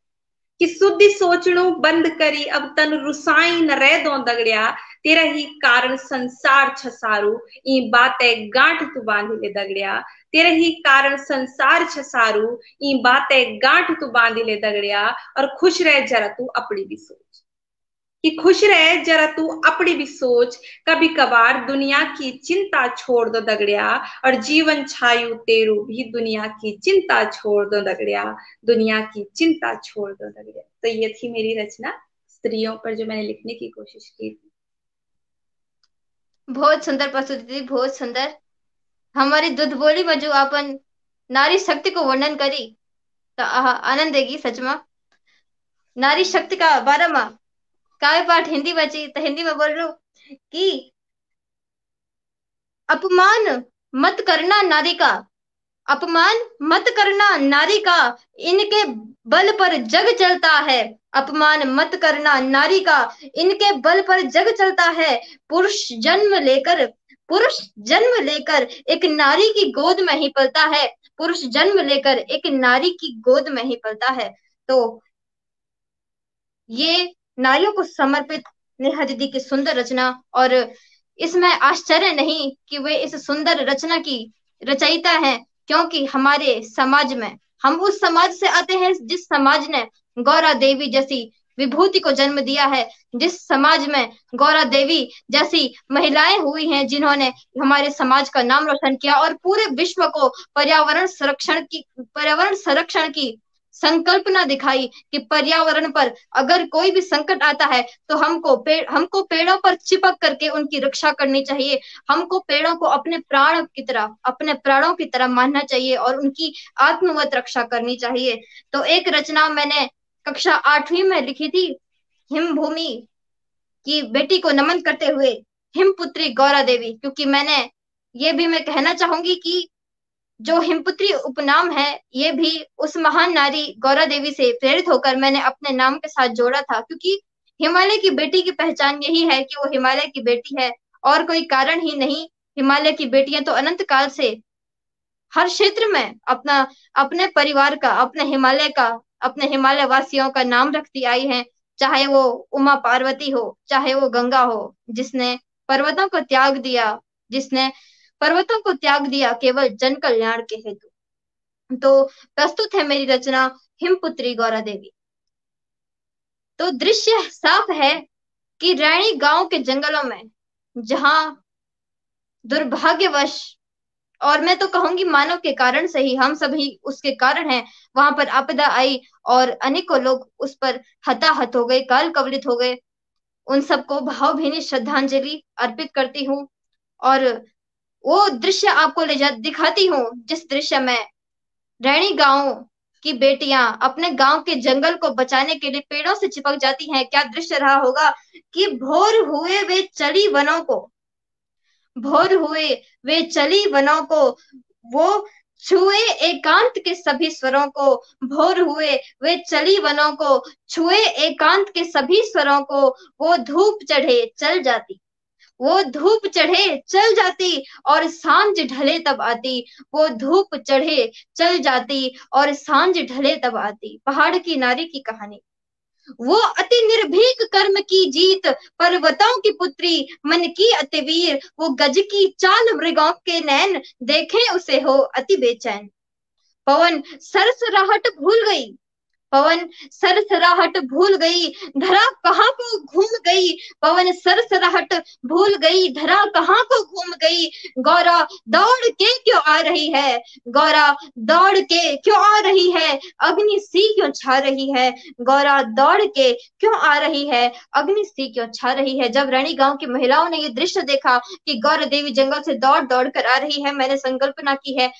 Speaker 5: कि शुद्धि सोचणु बंद करी अब, तन रुसाई न रह दो दगड़िया, तेरा ही कारण संसार छसारू, ई बातें गांठ तू बांध ले दगड़िया, तेरा ही कारण संसार छसारू, ई बातें गांठ तू बांध ले दगड़िया, और खुश रह जरा तू अपनी भी सोच, कि खुश रहे जरा तू अपनी भी सोच, कभी कभार दुनिया की चिंता छोड़ दो दगड़िया, और जीवन छायु तेरू भी दुनिया की चिंता छोड़ दो दगड़िया, दुनिया की चिंता छोड़ दो दगड़िया। तो ये थी मेरी रचना स्त्रियों पर जो मैंने लिखने की कोशिश की थी।
Speaker 2: बहुत सुंदर प्रस्तुति थी, बहुत सुंदर। हमारी दूध बोली में जो अपन नारी शक्ति को वर्णन करी तो आनंद देगी सच में। नारी शक्ति का 12वां काव्य पाठ हिंदी बची तो हिंदी में बोल रहा हूँ कि अपमान मत करना नारी का, अपमान मत करना नारी का, इनके बल पर जग चलता है, अपमान मत करना नारी का, इनके बल पर जग चलता है, पुरुष जन्म लेकर एक नारी की गोद में ही पलता है, पुरुष जन्म लेकर एक नारी की गोद में ही पलता है। तो ये नारियों को समर्पित नेहा दीदी की सुंदर रचना, और इसमें आश्चर्य नहीं कि वे इस सुंदर रचना की रचयिता हैं, क्योंकि हमारे समाज में हम उस समाज से आते हैं जिस समाज ने गौरा देवी जैसी विभूति को जन्म दिया है, जिस समाज में गौरा देवी जैसी महिलाएं हुई हैं जिन्होंने हमारे समाज का नाम रोशन किया और पूरे विश्व को पर्यावरण संरक्षण की संकल्पना दिखाई कि पर्यावरण पर अगर कोई भी संकट आता है तो हमको पेड़ों पर चिपक करके उनकी रक्षा करनी चाहिए, हमको पेड़ों को अपने प्राणों की तरह मानना चाहिए और उनकी आत्मवत रक्षा करनी चाहिए। तो एक रचना मैंने कक्षा 8वीं में लिखी थी, हिम भूमि की बेटी को नमन करते हुए हिमपुत्री गौरा देवी, क्योंकि मैं कहना चाहूंगी कि जो हिमपुत्री उपनाम है ये भी उस महान नारी गौरा देवी से प्रेरित होकर मैंने अपने नाम के साथ जोड़ा था, क्योंकि हिमालय की बेटी की पहचान यही है कि वो हिमालय की बेटी है और कोई कारण ही नहीं। हिमालय की बेटियां तो अनंत काल से हर क्षेत्र में अपने परिवार का, अपने हिमालय वासियों का नाम रखती आई हैं, चाहे वो उमा पार्वती हो, चाहे वो गंगा हो, जिसने पर्वतों को त्याग दिया केवल जन कल्याण के हेतु। तो प्रस्तुत है मेरी रचना हिमपुत्री गौरा देवी। तो दृश्य साफ है कि रैणी गांव के जंगलों में, जहां दुर्भाग्यवश, और मैं तो कहूंगी मानव के कारण से ही, हम सभी उसके कारण हैं, वहां पर आपदा आई और अनेकों लोग उस पर हताहत हो गए, काल कवलित हो गए। उन सबको भावभीनी श्रद्धांजलि अर्पित करती हूँ और वो दृश्य आपको दिखाती हूँ जिस दृश्य में रैणी गांव की बेटियां अपने गांव के जंगल को बचाने के लिए पेड़ों से चिपक जाती हैं। क्या दृश्य रहा होगा कि भोर हुए वे चली वनों को, वो छुए एकांत के सभी स्वरों को, भोर हुए वे चली वनों को, छुए एकांत के सभी स्वरों को, वो धूप चढ़े चल जाती और सांझ ढले तब आती, वो धूप चढ़े चल जाती और सांझ ढले तब आती। पहाड़ की नारी की कहानी। वो अति निर्भीक कर्म की जीत, पर्वतों की पुत्री मन की अति वीर, वो गज की चाल मृगों के नैन, देखे उसे हो अति बेचैन। पवन सरसराहट भूल गई, धरा कहाँ को घूम गई, पवन सरसराहट भूल गई, धरा कहाँ को घूम गई। गौरा दौड़ के क्यों आ रही है, अग्नि सी क्यों छा रही है, गौरा दौड़ के क्यों आ रही है, अग्नि सी क्यों छा रही है। जब रैणी गांव की महिलाओं ने ये दृश्य देखा कि गौरा देवी जंगल से दौड़ दौड़ कर आ रही है, मैंने संकल्पना की है,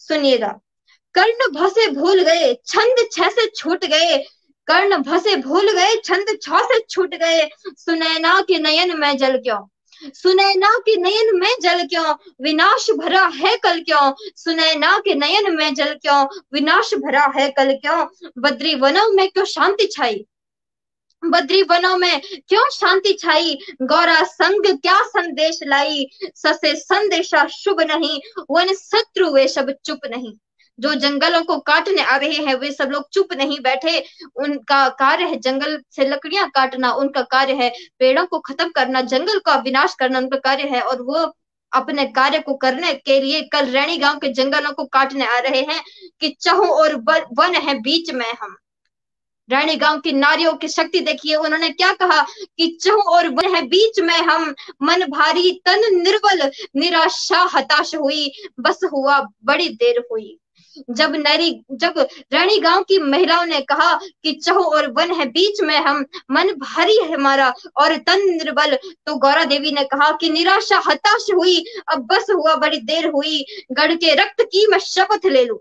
Speaker 2: सुनिएगा। कर्ण भसे भूल गए, छंद छह से छूट गए, कर्ण भसे भूल गए, छंद छह से छूट गए। सुनैना के नयन में जल क्यों, विनाश भरा है कल क्यों, सुनैना के नयन में जल क्यों, विनाश भरा है कल क्यों। बद्री वनों में क्यों शांति छाई, बद्री वनों में क्यों शांति छाई, गौरा संग क्या संदेश लाई, ससे संदेशा शुभ नहीं, वन शत्रु वे सब चुप नहीं। जो जंगलों को काटने आ रहे हैं वे सब लोग चुप नहीं बैठे, उनका कार्य है जंगल से लकड़ियां काटना, उनका कार्य है पेड़ों को खत्म करना, जंगल का विनाश करना उनका कार्य है। और वो अपने कार्य को करने के लिए कल रैणी गांव के जंगलों को काटने आ रहे हैं कि चहुं और वन है बीच में हम। रानी गांव की नारियों की शक्ति देखिए, उन्होंने क्या कहा कि चहुं और वन है बीच में हम, मन भारी तन निर्बल, निराशा हताश हुई, बस हुआ बड़ी देर हुई। जब रानी गांव की महिलाओं ने कहा कि चहुं और वन है बीच में हम, मन भारी है हमारा और तन निर्बल, तो गौरा देवी ने कहा कि निराशा हताश हुई, अब बस हुआ बड़ी देर हुई। गढ़ के रक्त की मैं शपथ ले लूं,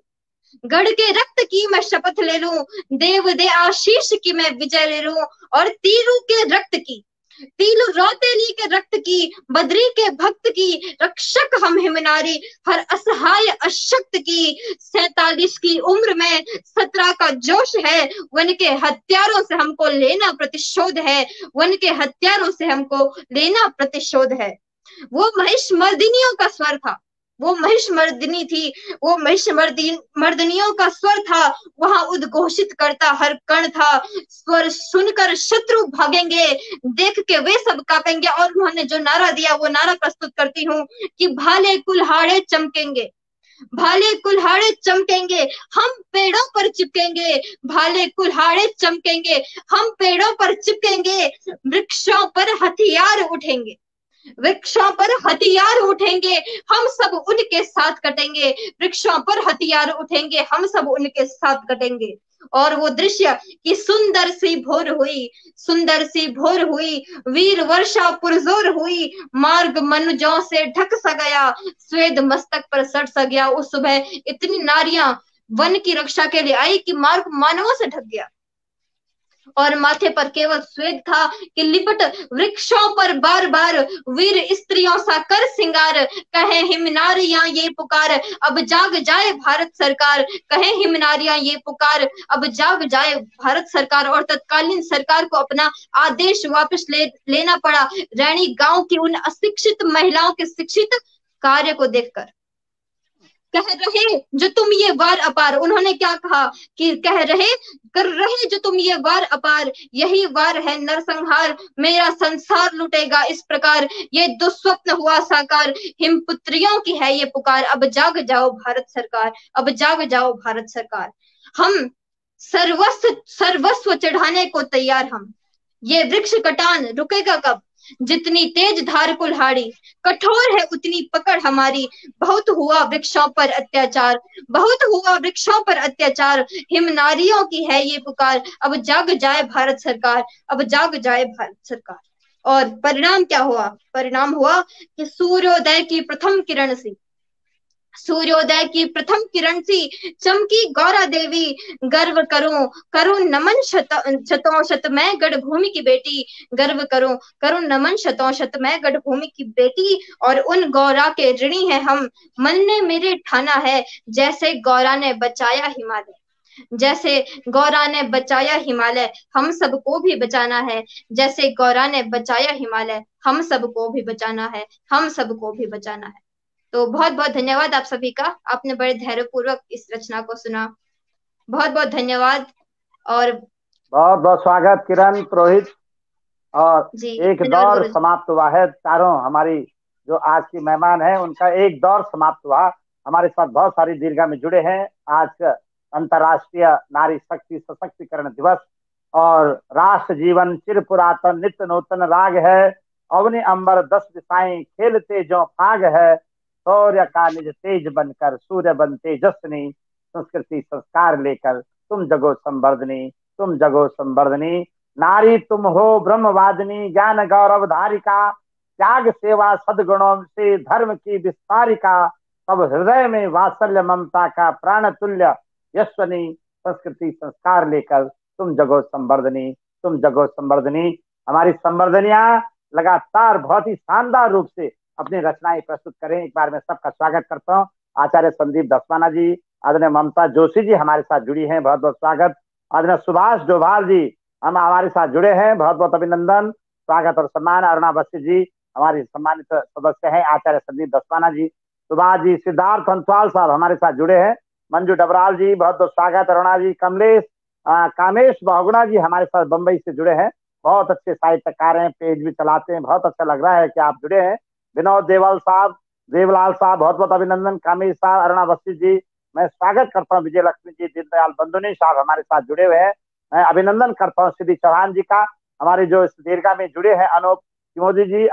Speaker 2: गढ़ के रक्त की मैं शपथ ले लूं, देव दे आशीष की मैं विजय ले लूं, और तीलू के रक्त की, तीलू रौतेली के रक्त की, बद्री के भक्त की, रक्षक हम हिमनारी, हर असहाय अशक्त की। 47 की उम्र में 17 का जोश है, वन के हत्यारों से हमको लेना प्रतिशोध है, वन के हत्यारों से हमको लेना प्रतिशोध है। वो महिष मर्दिनियों का स्वर था, वो महिष मर्दिनी थी, वो महिष मर्दिनियों का स्वर था, वहां उद्घोषित करता हर कण था। स्वर सुनकर शत्रु भागेंगे, देख के वे सब कांपेंगे। और उन्होंने जो नारा दिया वो नारा प्रस्तुत करती हूँ कि भाले कुल्हाड़े चमकेंगे, भाले कुल्हाड़े चमकेंगे, हम पेड़ों पर चिपकेंगे, भाले कुल्हाड़े चमकेंगे, हम पेड़ों पर चिपकेंगे, वृक्षों पर हथियार उठेंगे, वृक्षों पर हथियार उठेंगे, हम सब उनके साथ कटेंगे, वृक्षों पर हथियार उठेंगे, हम सब उनके साथ कटेंगे। और वो दृश्य कि सुंदर सी भोर हुई, सुंदर सी भोर हुई, वीर वर्षा पुरजोर हुई, मार्ग मनुजों से ढक सा गया, स्वेद मस्तक पर सट सा गया। उस सुबह इतनी नारियां वन की रक्षा के लिए आई कि मार्ग मानवों से ढक गया, और माथे पर केवल स्वेद था कि लिपट वृक्षों पर बार बार वीर स्त्रियों सा कर सिंगार, कहे हिमनारियां ये पुकार, अब जाग जाए भारत सरकार, कहे हिमनारियां ये पुकार, अब जाग जाए भारत सरकार। और तत्कालीन सरकार को अपना आदेश वापस लेना पड़ा रैणी गांव की उन अशिक्षित महिलाओं के शिक्षित कार्य को देखकर। कह रहे जो तुम ये वार अपार, उन्होंने क्या कहा कि कर रहे जो तुम ये वार अपार, यही वार है नरसंहार, मेरा संसार लुटेगा इस प्रकार, ये दुस्वप्न हुआ साकार, हिमपुत्रियों की है ये पुकार, अब जाग जाओ भारत सरकार, अब जाग जाओ भारत सरकार। हम सर्वस्व चढ़ाने को तैयार, हम ये वृक्ष कटान रुकेगा कब, जितनी तेज धार कुल्हाड़ी, कठोर है उतनी पकड़ हमारी, बहुत हुआ वृक्षों पर अत्याचार, बहुत हुआ वृक्षों पर अत्याचार, हिम नारियों की है ये पुकार, अब जाग जाए भारत सरकार, अब जाग जाए भारत सरकार। और परिणाम क्या हुआ, परिणाम हुआ कि सूर्योदय की प्रथम किरण सी, सूर्योदय की प्रथम किरण सी चमकी गौरा देवी, गर्व करूं नमन शतों शत मैं गढ़ भूमि की बेटी, गर्व करूं नमन शतों शत मैं गढ़ भूमि की बेटी, और उन गौरा के ऋणी है हम, मन ने मेरे ठाना है, जैसे गौरा ने बचाया हिमालय, जैसे गौरा ने बचाया हिमालय, हम सबको भी बचाना है, जैसे गौरा ने बचाया हिमालय, हम सबको भी बचाना है, हम सबको भी बचाना है। तो बहुत बहुत धन्यवाद आप सभी का, आपने बड़े धैर्यपूर्वक इस रचना को सुना, बहुत बहुत धन्यवाद। और
Speaker 1: बहुत बहुत स्वागत किरण पुरोहित। और एक दौर समाप्त हुआ है, चारों हमारी जो आज की मेहमान है उनका एक दौर समाप्त हुआ। हमारे साथ बहुत सारी दीर्घा में जुड़े हैं। आज अंतर्राष्ट्रीय नारी शक्ति सशक्तिकरण दिवस, और राष्ट्र जीवन चिर पुरातन नित्य नूतन राग है, अवनि अंबर 10 दिशाएं खेलते जो फाग है, शौर्य का निज तेज बनकर सूर्य बन तेजस्विनी, संस्कृति संस्कार लेकर तुम जगो संवर्धनी, तुम जगो संवर्धनी, नारी तुम हो ब्रह्मवादिनी, ज्ञान गौरव धारिका, त्याग सेवा सद्गुणों से धर्म की विस्तारिका, सब हृदय में वात्सल्य ममता का प्राण तुल्य यशस्वनी, संस्कृति संस्कार लेकर तुम जगो संवर्धनी, तुम जगो संवर्धनी। हमारी संवर्धनियां लगातार बहुत ही शानदार रूप से अपनी रचनाएं प्रस्तुत करें। एक बार मैं सबका स्वागत करता हूँ। आचार्य संदीप दसवाना जी, आदरणीय ममता जोशी जी हमारे साथ जुड़ी हैं, बहुत बहुत स्वागत। आदरणीय सुभाष डोभाल जी, हम हमारे साथ जुड़े हैं, बहुत बहुत अभिनंदन, स्वागत और सम्मान। अरुणा बस्सी जी हमारी सम्मानित सदस्य हैं, आचार्य संदीप दसवाना जी, सुभाष जी, सिद्धार्थ अंसवाल साहब हमारे साथ जुड़े हैं, मंजू डबराल जी बहुत बहुत स्वागत, अरुणा जी, कमलेश कामेश बहुगुणा जी हमारे साथ बंबई से जुड़े हैं, बहुत अच्छे साहित्यकार हैं, पेज भी चलाते हैं, बहुत अच्छा लग रहा है कि आप जुड़े हैं। विनोद देवल साहब, देवलाल साहब बहुत बहुत अभिनंदन, कामेश साहब, अरुणा बस्सी जी, मैं स्वागत करता हूँ। विजय लक्ष्मी जी, दीनदयाल बंधुनी साहब हमारे साथ जुड़े हुए हैं, मैं अभिनंदन करता हूँ। सिद्धि चौहान जी का, हमारे जो इस दीर्घा में जुड़े हैं, अनूप किमोदी जी,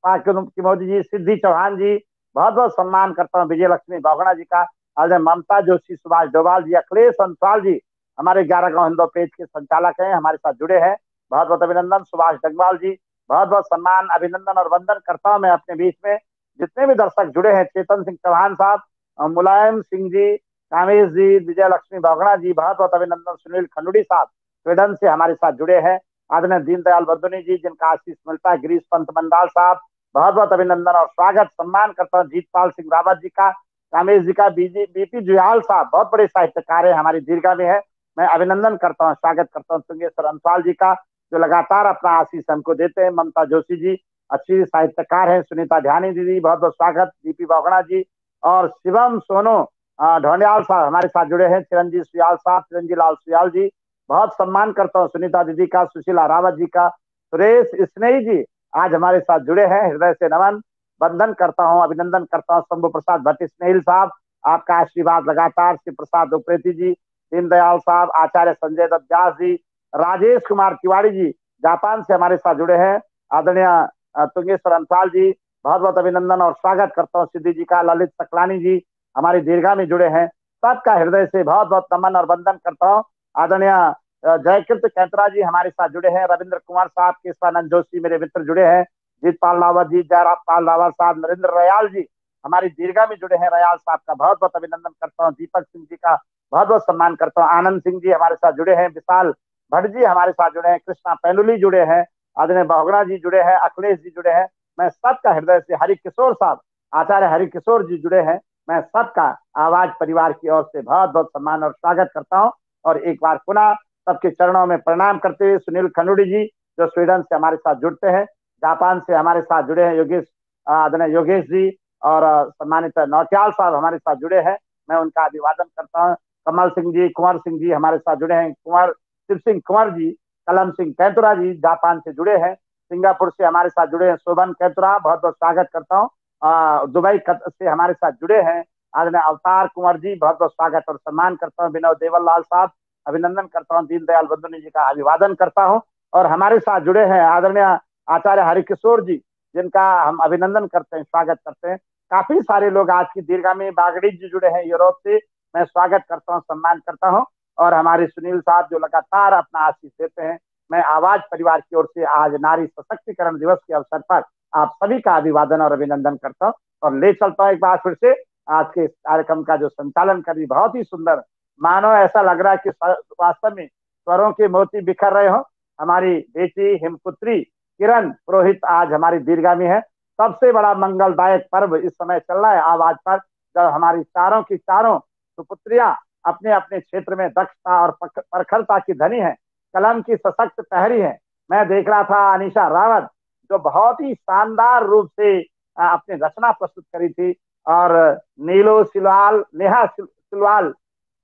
Speaker 1: किमोदी जी, सिद्धि चौहान जी, बहुत बहुत सम्मान करता हूँ। विजय लक्ष्मी बहुगुणा जी का, आज ममता जोशी, सुभाष डोभाल जी, अखिलेश अंसवाल जी हमारे 11 गांव हिंदू पेज के संचालक हैं, हमारे साथ जुड़े हैं, बहुत बहुत अभिनंदन। सुभाष डंगवाल जी बहुत बहुत सम्मान, अभिनंदन और वंदन करता हूँ मैं अपने बीच में जितने भी दर्शक जुड़े हैं। चेतन सिंह चौहान साहब, मुलायम सिंह जी, कामेश जी, विजय लक्ष्मी बहुगुणा जी बहुत बहुत अभिनंदन। सुनील खंडुड़ी साहब स्वीडन से हमारे साथ जुड़े हैं, आदरणीय दीनदयाल बंधुनी जी जिनका आशीष मिलता है, गिरीश पंत मंडाल साहब बहुत बहुत अभिनंदन और स्वागत सम्मान करता हूँ। जीतपाल सिंह रावत जी का, कामेश जी का, बीपी जुयाल साहब बहुत बड़े साहित्यकार है, हमारी दीर्घा में है, मैं अभिनंदन करता हूँ, स्वागत करता हूँ। तुंगेश्वर अंसवाल जी का जो लगातार अपना आशीष हमको देते हैं। ममता जोशी जी अच्छी साहित्यकार है, सुनीता ध्यानी दीदी बहुत बहुत स्वागत, दीपी बहुगुणा जी और शिवम सोनो ढोंडियाल साहब हमारे साथ जुड़े हैं, चिरंजीव सुयाल साहब, चिरंजीव लाल सुयाल जी बहुत सम्मान करता हूँ। सुनीता दीदी का, सुशीला रावत जी का, सुरेश स्नेही जी आज हमारे साथ जुड़े हैं, हृदय से नमन वंदन करता हूँ, अभिनंदन करता हूँ। शंभु प्रसाद भट्ट स्नेहिल साहब आपका आशीर्वाद लगातार, शिव प्रसाद उप्रेती जी, दीनदयाल साहब, आचार्य संजय दत्त व्यास जी, राजेश कुमार तिवारी जी जापान से हमारे साथ जुड़े हैं, आदरणीय तुंगेश्वर अंसाल जी बहुत बहुत अभिनंदन और स्वागत करता हूँ। सिद्धि जी का, ललित सकलानी जी हमारी दीर्घा में जुड़े हैं, सबका हृदय से बहुत बहुत नमन और वंदन करता हूँ। आदरणीय जयकृत कैंतरा जी हमारे साथ जुड़े हैं, रविंद्र कुमार साहब, केशवानंद जोशी मेरे मित्र जुड़े हैं, जीतपाल रावत जी, जयराम पाल रावत साहब, नरेंद्र रयाल जी हमारी दीर्घा में जुड़े हैं, रयाल साहब का बहुत बहुत अभिनंदन करता हूँ। दीपक सिंह जी का बहुत बहुत सम्मान करता हूँ। आनंद सिंह जी हमारे साथ जुड़े हैं, विशाल भट्ट जी हमारे साथ जुड़े हैं, कृष्णा पेंडुली जुड़े हैं, आदरणीय बहुगुणा जी जुड़े हैं, अखिलेश जी जुड़े हैं, मैं सबका हृदय से, हरि किशोर साहब, आचार्य हरि किशोर जी जुड़े हैं, मैं सबका आवाज परिवार की ओर से बहुत बहुत सम्मान और स्वागत करता हूँ। और एक बार पुनः सबके चरणों में प्रणाम करते हुए सुनील खंडुड़ी जी जो स्वीडन से हमारे साथ जुड़ते हैं, जापान से हमारे साथ जुड़े हैं, योगेश आदरणीय योगेश जी और सम्मानित नौटियाल साहब हमारे साथ जुड़े हैं, मैं उनका अभिवादन करता हूँ। कमल सिंह जी, कुंवर सिंह जी हमारे साथ जुड़े हैं, कुंवर शिव सिंह कुंवर जी, कलम सिंह कैंतुरा जी जापान से जुड़े हैं, सिंगापुर से हमारे साथ जुड़े हैं, शोभन कैंतुरा बहुत बहुत स्वागत करता हूँ। दुबई से हमारे साथ जुड़े हैं आदरणीय अवतार कुंवर जी बहुत बहुत स्वागत और सम्मान करता हूँ। विनोद देवलाल साहब अभिनंदन करता हूँ, दीनदयाल बंधुनी जी का अभिवादन करता हूँ। और हमारे साथ जुड़े हैं आदरणीय आचार्य हरिकिशोर जी जिनका हम अभिनंदन करते हैं, स्वागत करते हैं। काफी सारे लोग आज की दीर्घा में, बागड़ी जी जुड़े हैं यूरोप से, मैं स्वागत करता हूँ, सम्मान करता हूँ। और हमारे सुनील साहब जो लगातार अपना आशीष देते हैं, मैं आवाज परिवार की ओर से आज नारी सशक्तिकरण दिवस के अवसर पर आप सभी का अभिवादन और अभिनंदन करता हूँ और ले चलता हूँ एक बार फिर से आज के कार्यक्रम का जो संचालन कर रही, बहुत ही सुंदर, मानो ऐसा लग रहा है कि वास्तव में स्वरों के मोती बिखर रहे हो। हमारी बेटी हिमपुत्री किरण पुरोहित आज हमारी दीर्घा में है, सबसे बड़ा मंगलदायक पर्व इस समय चल रहा है आवाज पर, जब हमारी चारों की चारों सुपुत्रियां अपने अपने क्षेत्र में दक्षता और प्रखरता की धनी है, कलम की सशक्त पहरी है। मैं देख रहा था अनीशा रावत जो बहुत ही शानदार रूप से अपनी रचना प्रस्तुत करी थी, और नीलो सिलवाल, नेहा सिलवाल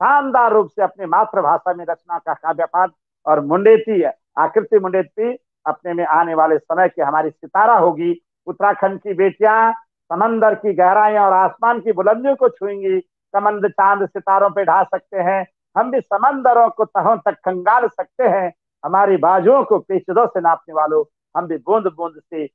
Speaker 1: शानदार रूप से अपनी मातृभाषा में रचना का काव्य पाठ, और मुंडेती आकृति मुंडेती अपने में आने वाले समय की हमारी सितारा होगी। उत्तराखंड की बेटियां समंदर की गहराइयां और आसमान की बुलंदियों को छुएंगी, कमंद चांद सितारों पे ढा सकते हैं, हम भी समंदरों को तहों तक खंगाल सकते हैं, हमारी बाजुओं को पेचीदों से नापने वालों, हम भी बूंद बूंद से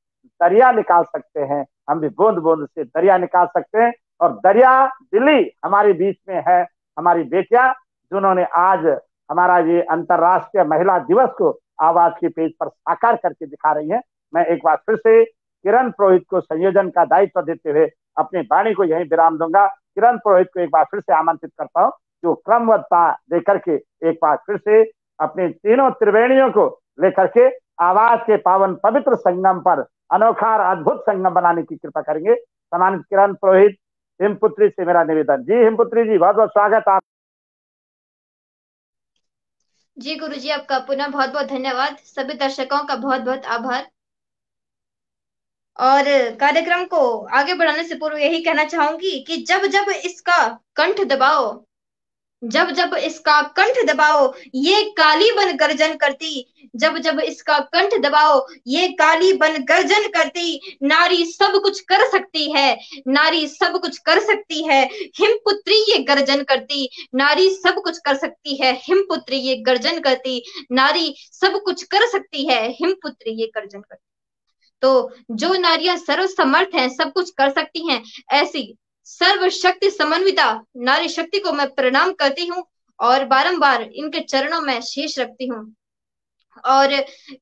Speaker 1: दरिया निकाल सकते हैं, हम भी बूंद बूंद से दरिया निकाल सकते हैं। और दरिया दिल्ली हमारे बीच में है, हमारी बेटियां जिन्होंने आज हमारा ये अंतर्राष्ट्रीय महिला दिवस को आवाज के पेज पर साकार करके दिखा रही है। मैं एक बार फिर से किरण पुरोहित को संयोजन का दायित्व देते हुए अपनी वाणी को यहीं विराम दूंगा। किरण पुरोहित को एक बार फिर से आमंत्रित करता हूँ जो क्रमबद्धता देकर के एक बार फिर से अपने तीनों त्रिवेणियों को लेकर के आवाज के पावन पवित्र संगम पर अनोखा अद्भुत संगम बनाने की कृपा करेंगे। सम्मानित किरण पुरोहित, हिमपुत्री से मेरा निवेदन। जी हिमपुत्री जी बहुत बहुत स्वागत। आप
Speaker 2: जी गुरुजी, आपका पुनः बहुत बहुत धन्यवाद। सभी दर्शकों का बहुत बहुत आभार। और कार्यक्रम को आगे बढ़ाने से पूर्व यही कहना चाहूंगी कि जब जब इसका कंठ दबाओ, जब जब इसका कंठ दबाओ, ये काली बन गर्जन करती। जब जब इसका कंठ दबाओ, ये काली बन गर्जन करती। नारी सब कुछ कर सकती है, नारी सब कुछ कर सकती है, हिमपुत्री ये गर्जन करती। नारी सब कुछ कर सकती है, हिमपुत्री ये गर्जन करती। नारी सब कुछ कर सकती है, हिमपुत्री ये गर्जन करती। तो जो नारियां सर्वसमर्थ हैं, सब कुछ कर सकती हैं, ऐसी सर्वशक्ति समन्विता नारी शक्ति को मैं प्रणाम करती हूँ और बारंबार इनके चरणों में शीश रखती हूँ। और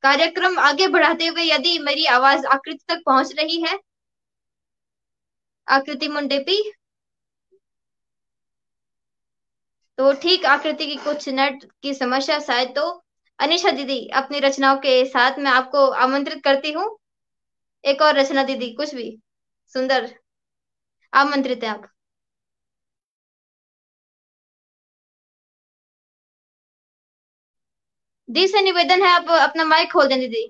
Speaker 2: कार्यक्रम आगे बढ़ाते हुए यदि मेरी आवाज आकृति तक पहुंच रही है, आकृति मुंडेपी, तो ठीक, आकृति की कुछ नेट की समस्या शायद, तो अनिशा दीदी अपनी रचनाओं के साथ मैं आपको आमंत्रित करती हूँ। एक और रचना दीदी, कुछ भी सुंदर, आमंत्रित है आप। दी से निवेदन है, आप अपना माइक खोल दें दीदी।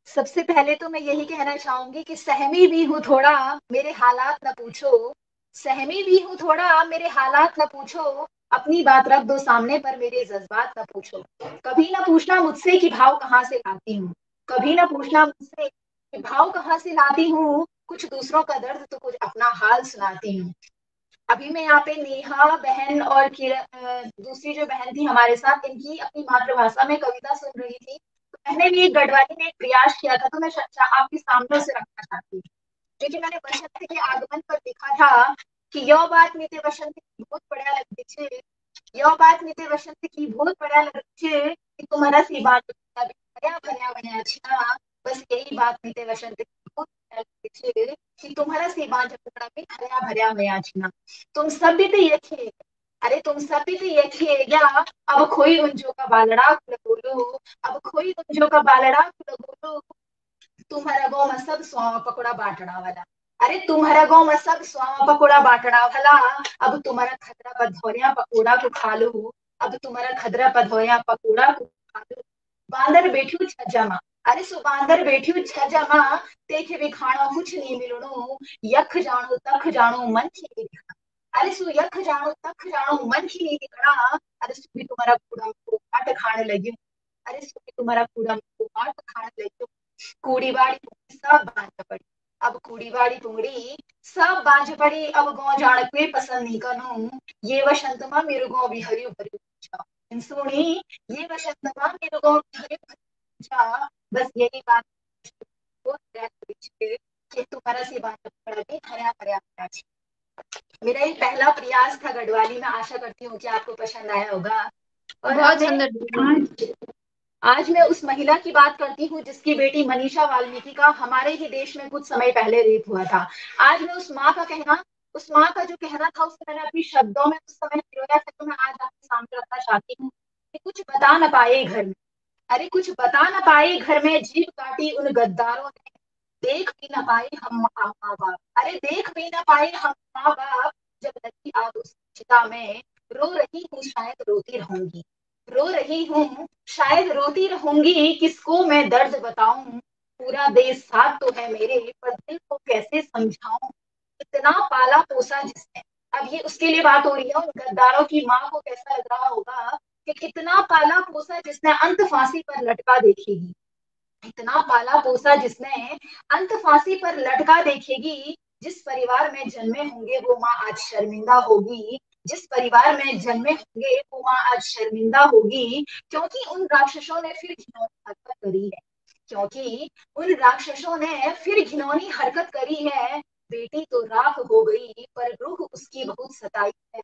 Speaker 4: सबसे पहले तो मैं यही कहना चाहूंगी कि सहमी भी हूँ थोड़ा, मेरे हालात न पूछो। सहमी भी हूँ थोड़ा, मेरे हालात न पूछो। अपनी बात रख दो सामने पर मेरे जज्बात न पूछो। कभी ना पूछना मुझसे कि भाव कहाँ से लाती हूँ, कभी ना पूछना मुझसे कि भाव कहाँ से लाती हूँ। कुछ दूसरों का दर्द तो कुछ अपना हाल सुनाती हूँ। अभी मैं यहाँ पे नेहा बहन और दूसरी जो बहन थी हमारे साथ, इनकी अपनी मातृभाषा में कविता सुन रही थी। तो मैंने भी एक गढ़वाली में एक प्रयास किया था, तो मैं आपके सामने से रखना चाहती हूँ। लेकिन मैंने बसंत के आगमन पर लिखा था कि यो बात मीते बसंत की बहुत बढ़िया लगती छे, यो बात मीते बसंत की बहुत बढ़िया लगती छे कि तुम्हारा सी बात भर्या भर्या भर्या छिना। बस यही बात मीते बसंत की बहुत बढ़िया लगती छे कि तुम्हारा सी बात भी भर्या भर्या भर्या छिना। तुम सब भी तो ये थे, अरे तुम सब भी तो ये थे क्या। अब खोई उंजो का बालड़ा बोलो, अब खोई उंजो का बालड़ा बोलो। तुम्हारा गाँव में सब स्वामा पकोड़ा बांटना वाला, अरे तुम्हारा गाँव में सब स्वामा पकोड़ा बांटना वाला। अब तुम्हारा खतरा पधौरिया पकोड़ा को खा लो, अब तुम्हारा खतरा पधौरिया पकोड़ा को खा लो। बांदर बैठू छजमा, अरे सो बांदर बैठू छजमा। देखे भी खाना कुछ नहीं मिलनो, यख जानो तख जानो मन ही नहीं दिखना। अरे सो यख जानो तख जानो मन ही नहीं दिखना। अरे सो भी तुम्हारा कूड़ा को काट खाने लगी, अरे सो भी तुम्हारा कूड़ा को काट खाने लगी। कूड़ीवाड़ी सब बांझ पड़ी, अब कूड़ीवाड़ी पुंगड़ी सब बांझ पड़ी। अब गाँव जाने कोई पसंद नहीं करूं, ये वसंत माँ मेरे गाँव भी हरी भरी सुनी। ये वसंत माँ मेरे गाँव भी हरी भरी। बस यही बात कि तुम्हारा से बात पड़ा भी हरा हरा हरा। मेरा ये पहला प्रयास था गढ़वाली में, आशा करती हूँ कि आपको पसंद आया होगा। और
Speaker 2: बहुत
Speaker 4: अब
Speaker 2: सुंदर दीदी।
Speaker 4: आज मैं उस महिला की बात करती हूँ जिसकी बेटी मनीषा वाल्मीकि का हमारे ही देश में कुछ समय पहले रेप हुआ था। आज मैं उस माँ का कहना, उस माँ का जो कहना था उसको मैंने अपनी शब्दों में उस समय पिरोया था, तो मैं आज आपके सामने रखना चाहती हूँ कि कुछ बता न पाए घर में, अरे कुछ बता न पाए घर में, जीभ काटी उन गद्दारों ने। देख भी न पाए हम माँ बाप, अरे देख भी न पाए हम माँ बाप। जब लगी आग उस चिता में, रो रही हूँ शायद रोती रहूंगी, रो रही हूँ शायद रोती रहूंगी। किसको मैं दर्द बताऊं, पूरा देश साथ तो है मेरे, पर दिल को कैसे समझाऊं। इतना पाला पोसा जिसने, अब ये उसके लिए बात हो रही है, उन गद्दारों की माँ को कैसा लग रहा होगा कि कितना पाला पोसा जिसने अंत फांसी पर लटका देखेगी। इतना पाला पोसा जिसने अंत फांसी पर लटका देखेगी। जिस परिवार में जन्मे होंगे वो माँ आज शर्मिंदा होगी, जिस परिवार में जन्मे होंगे वो माँ आज शर्मिंदा होगी। क्योंकि उन राक्षसों ने फिर घिनौनी हरकत करी है, क्योंकि उन राक्षसों ने फिर घिनौनी हरकत करी है। बेटी तो राख हो गई पर रूह उसकी बहुत सताई है,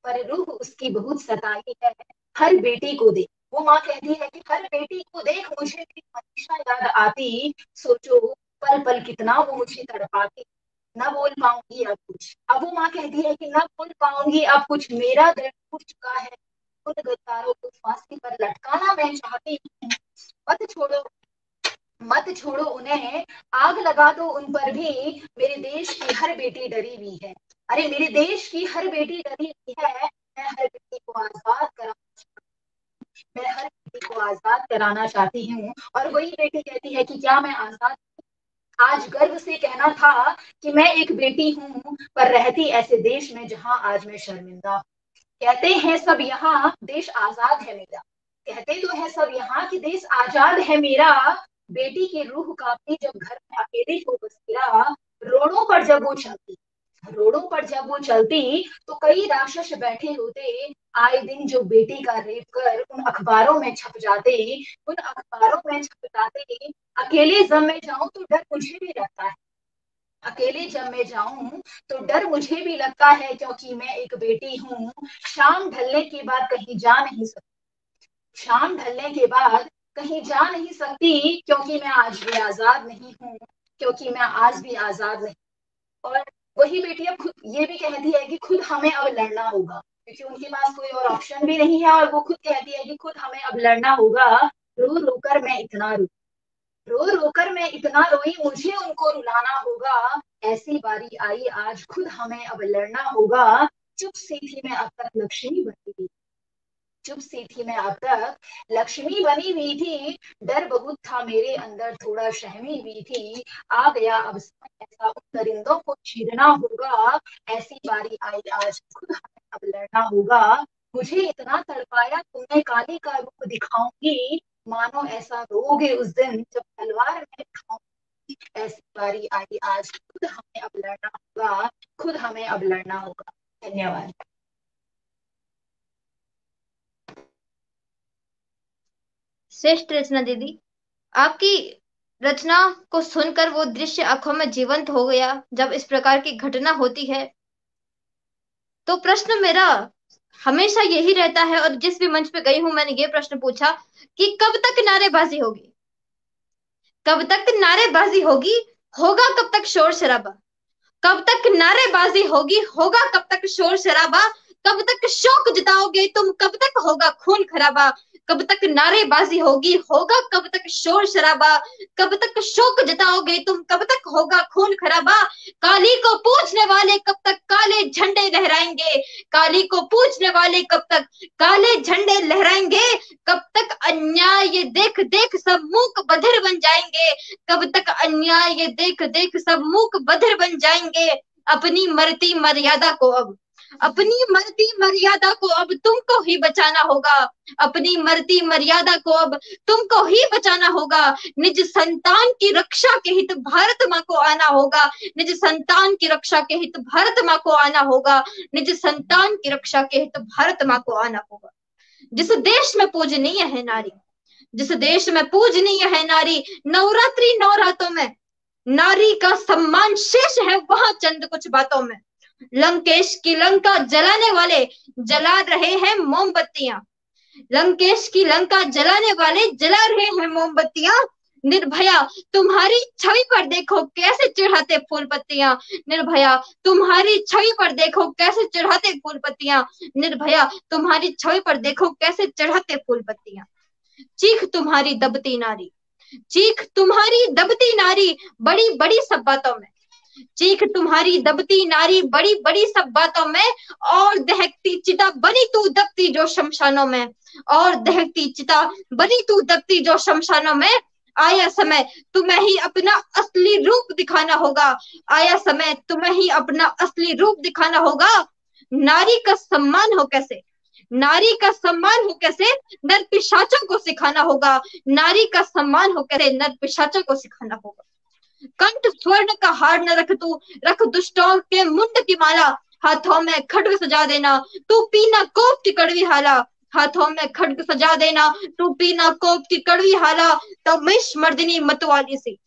Speaker 4: पर रूह उसकी बहुत सताई है। हर बेटी को देख, वो माँ कहती है कि हर बेटी को देख मुझे भी मनीषा याद आती। सोचो पल पल कितना वो मुझे तड़पाती। न बोल पाऊंगी अब कुछ, अब वो माँ कहती है कि न बोल पाऊंगी अब कुछ, मेरा दिल टूट चुका है। उन गद्दारों को फांसी पर लटकाना मैं चाहती हूँ। मत छोड़ो, मत छोड़ो उन्हें, आग लगा दो उन पर भी। मेरे देश की हर बेटी डरी हुई है, अरे मेरे देश की हर बेटी डरी हुई है। मैं हर बेटी को आजाद मैं हर बेटी को आजाद कराना चाहती हूँ। और वही बेटी कहती है कि क्या मैं आजाद? आज गर्व से कहना था कि मैं एक बेटी हूँ, पर रहती ऐसे देश में जहाँ आज मैं शर्मिंदा। कहते हैं सब यहाँ देश आजाद है मेरा, कहते तो है सब यहाँ कि देश आजाद है मेरा। बेटी की रूह कांपती जब घर में अकेले को बसेरा। रोडों पर जब वो चलती, रोडों पर जब वो चलती तो कई राक्षस बैठे होते। आए दिन जो बेटी का रेप कर उन अखबारों में छप जाते, उन अखबारों में छप जाते। अकेले जब मैं जाऊं तो डर मुझे भी लगता है, अकेले जब मैं जाऊं तो डर मुझे भी लगता है, क्योंकि मैं एक बेटी हूँ। शाम ढलने के बाद कहीं जा नहीं सकती, शाम ढलने के बाद कहीं जा नहीं सकती, क्योंकि मैं आज भी आजाद नहीं हूँ, क्योंकि मैं आज भी आजाद नहीं। और वही बेटी अब खुद ये भी कहती है कि खुद हमें अब लड़ना होगा, क्योंकि उनके पास कोई और ऑप्शन भी नहीं है। और वो खुद कहती है कि खुद हमें अब लड़ना होगा। रो रोकर मैं इतना रो रोकर मैं इतना रोई, मुझे उनको रुलाना होगा। ऐसी बारी आई आज खुद हमें अब लड़ना होगा। चुप सी थी मैं अब तक लक्ष्मी बनी हुई, चुप सी थी मैं अब तक लक्ष्मी बनी हुई थी। डर बहुत था मेरे अंदर, थोड़ा शहमी हुई थी। आ गया अब समय ऐसा उन दरिंदों को चीरना होगा। ऐसी बारी आई आज खुद हमें अब लड़ना होगा। मुझे इतना तड़पाया तुमने, काली का रूप दिखाऊंगी। मानो ऐसा रोगे उस दिन जब तलवार में उठाऊंगी। ऐसी बारी आई आज खुद हमें अब लड़ना होगा, खुद हमें अब लड़ना होगा। धन्यवाद।
Speaker 2: श्रेष्ठ रचना दीदी, आपकी रचना को सुनकर वो दृश्य आंखों में जीवंत हो गया। जब इस प्रकार की घटना होती है तो प्रश्न मेरा हमेशा यही रहता है, और जिस भी मंच पे गई हूं मैंने ये प्रश्न पूछा कि कब तक नारेबाजी होगी, कब तक नारेबाजी होगी, होगा कब तक शोर शराबा, कब तक नारेबाजी होगी, होगा कब तक शोर शराबा, कब तक शौक जताओगे तुम, कब तक होगा खून खराबा, कब तक नारेबाजी होगी, होगा कब तक शोर शराबा, कब तक शौक जताओगे तुम, कब तक होगा खून खराबा। काली को पूछने वाले कब तक काले झंडे लहराएंगे, काली को पूछने वाले कब तक काले झंडे लहराएंगे, कब तक अन्याय देख देख सब मूक बधिर बन जाएंगे, कब तक अन्याय देख देख सब मूक बधिर बन जाएंगे। अपनी मरती मर्यादा को अब, अपनी मरती मर्यादा को अब तुमको ही बचाना होगा, अपनी मरती मर्यादा को अब तुमको ही बचाना होगा। निज संतान की रक्षा के हित भारत माँ को आना होगा, निज संतान की रक्षा के हित भारत माँ को आना होगा, निज संतान की रक्षा के हित भारत माँ को आना होगा। जिस देश में पूजनीय है नारी, जिस देश में पूजनीय है नारी, नवरात्रि नवरातों में नारी का सम्मान शेष है वहां चंद कुछ बातों में। लंकेश की लंका जलाने वाले जला रहे हैं मोमबत्तियां, लंकेश की लंका जलाने वाले जला रहे हैं मोमबत्तियां। निर्भया तुम्हारी छवि पर देखो कैसे चढ़ाते फूल पत्तियां, निर्भया तुम्हारी छवि पर देखो कैसे चढ़ाते फूल पत्तियां, निर्भया तुम्हारी छवि पर देखो कैसे चढ़ाते फूल पत्तियां। चीख तुम्हारी दबती नारी, चीख तुम्हारी दबती नारी बड़ी बड़ी सब बातों में, चीख तुम्हारी दबती नारी बड़ी बड़ी सब बातों में। और दहकती चिता बनी तू दबती जो शमशानों में, और दहकती चिता बनी तू दबती जो शमशानों में। आया समय तुम्हें ही अपना असली रूप दिखाना होगा, आया समय तुम्हें ही अपना असली रूप दिखाना होगा। नारी का सम्मान हो कैसे, नारी का सम्मान हो कैसे नर पिशाचों को सिखाना होगा, नारी का सम्मान हो कैसे नर पिशाचों को सिखाना होगा। कंठ स्वर्ण का हार न रख तू, रख दुष्टों के मुंड की माला, हाथों में खड्ग सजा देना तू पीना कोप की कड़वी हाला, हाथों में खड्ग सजा देना तू पीना कोप की कड़वी हाला। तब महिष मर्दिनी मतवाली सी,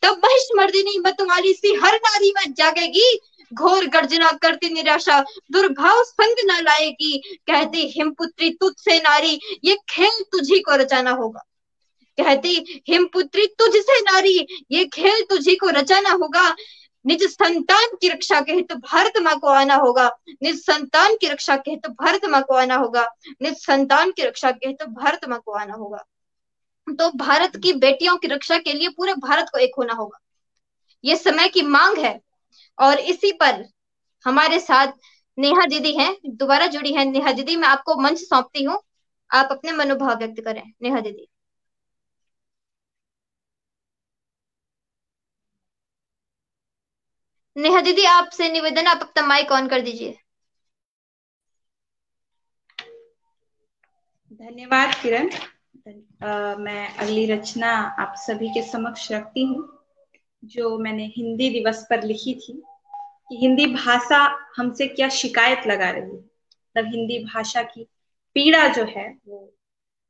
Speaker 2: तब महिष मर्दिनी मतवाली सी हर नारी में जागेगी, घोर गर्जना करती निराशा दुर्भाव संग न लाएगी। कहती हिमपुत्री तुझसे नारी ये खेल तुझी को रचाना होगा, कहती हिमपुत्री तुझसे नारी ये खेल तुझी को रचाना होगा। निज संतान की रक्षा के हित भारत माँ को आना होगा, निज संतान की रक्षा के हित भारत माँ को आना होगा, निज संतान की रक्षा के हित भारत माँ को आना होगा। तो भारत की बेटियों की रक्षा के लिए पूरे भारत को एक होना होगा, ये समय की मांग है। और इसी पर हमारे साथ नेहा दीदी हैं, दोबारा जुड़ी हैं। नेहा दीदी, मैं आपको मंच सौंपती हूँ, आप अपने मनोभाव व्यक्त करें। नेहा दीदी। नेहा दीदी, आपसे निवेदन, आप अपना माइक ऑन कर दीजिए।
Speaker 5: धन्यवाद किरण। मैं अगली रचना आप सभी के समक्ष रखती हूँ, जो मैंने हिंदी दिवस पर लिखी थी कि हिंदी भाषा हमसे क्या शिकायत लगा रही है। मतलब हिंदी भाषा की पीड़ा जो है वो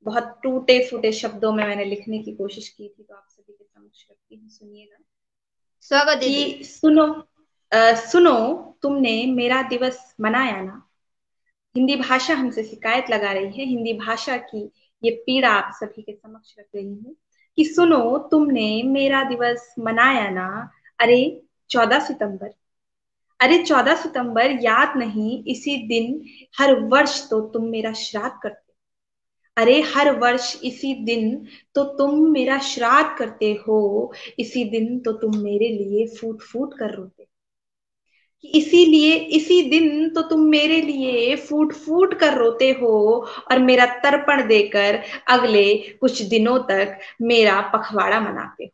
Speaker 5: बहुत टूटे फूटे शब्दों में मैंने लिखने की कोशिश की थी, तो आप सभी के समक्ष रखती हूँ, सुनिएगा।
Speaker 2: स्वागत दीदी।
Speaker 5: कि सुनो तुमने मेरा दिवस मनाया ना। हिंदी भाषा हमसे शिकायत लगा रही है, हिंदी भाषा की ये पीड़ा आप सभी के समक्ष रख रही हूँ कि सुनो तुमने मेरा दिवस मनाया ना। अरे 14 सितंबर, अरे 14 सितंबर याद नहीं, इसी दिन हर वर्ष तो तुम मेरा श्राद्ध करते। अरे हर वर्ष इसी दिन तो तुम मेरा श्राद्ध करते हो, इसी दिन तो तुम मेरे लिए फूट फूट कर रोते। कि इसीलिए इसी दिन तो तुम मेरे लिए फूट फूट कर रोते हो और मेरा तर्पण देकर अगले कुछ दिनों तक मेरा पखवाड़ा मनाते हो।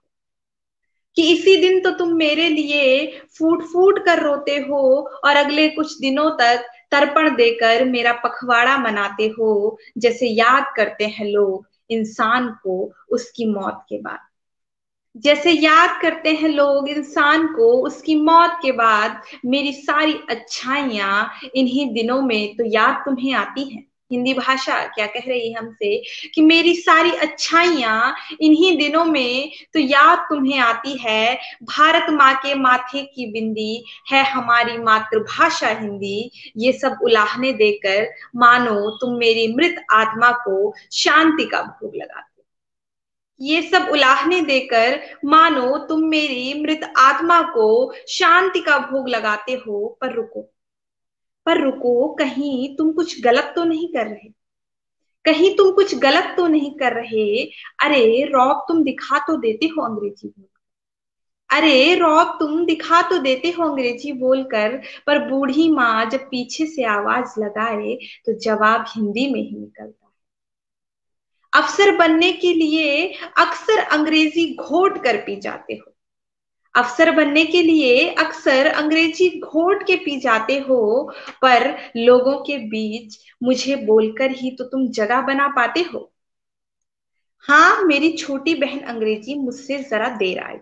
Speaker 5: कि इसी दिन तो तुम मेरे लिए फूट फूट कर रोते हो और अगले कुछ दिनों तक तर्पण देकर मेरा पखवाड़ा मनाते हो, जैसे याद करते हैं लोग इंसान को उसकी मौत के बाद। जैसे याद करते हैं लोग इंसान को उसकी मौत के बाद। मेरी सारी अच्छाइयां इन्हीं दिनों में तो याद तुम्हें आती हैं। हिंदी भाषा क्या कह रही है हमसे कि मेरी सारी अच्छाइयां इन्हीं दिनों में तो याद तुम्हें आती है। भारत माँ के माथे की बिंदी है हमारी मातृभाषा हिंदी। ये सब उलाहने देकर मानो तुम मेरी मृत आत्मा को शांति का भोग लगाते। ये सब उलाहने देकर मानो तुम मेरी मृत आत्मा को शांति का भोग लगाते हो। पर रुको, कहीं तुम कुछ गलत तो नहीं कर रहे? कहीं तुम कुछ गलत तो नहीं कर रहे? अरे रौब तुम दिखा तो देते हो अंग्रेजी बोल। अरे रौब तुम दिखा तो देते हो अंग्रेजी बोलकर, पर बूढ़ी माँ जब पीछे से आवाज लगाए तो जवाब हिंदी में ही निकलता। अफसर बनने के लिए अक्सर अंग्रेजी घोट कर पी जाते हो। अफसर बनने के लिए अक्सर अंग्रेजी घोट के पी जाते हो, पर लोगों के बीच मुझे बोलकर ही तो तुम जगह बना पाते हो। हाँ मेरी छोटी बहन अंग्रेजी मुझसे जरा देर आई।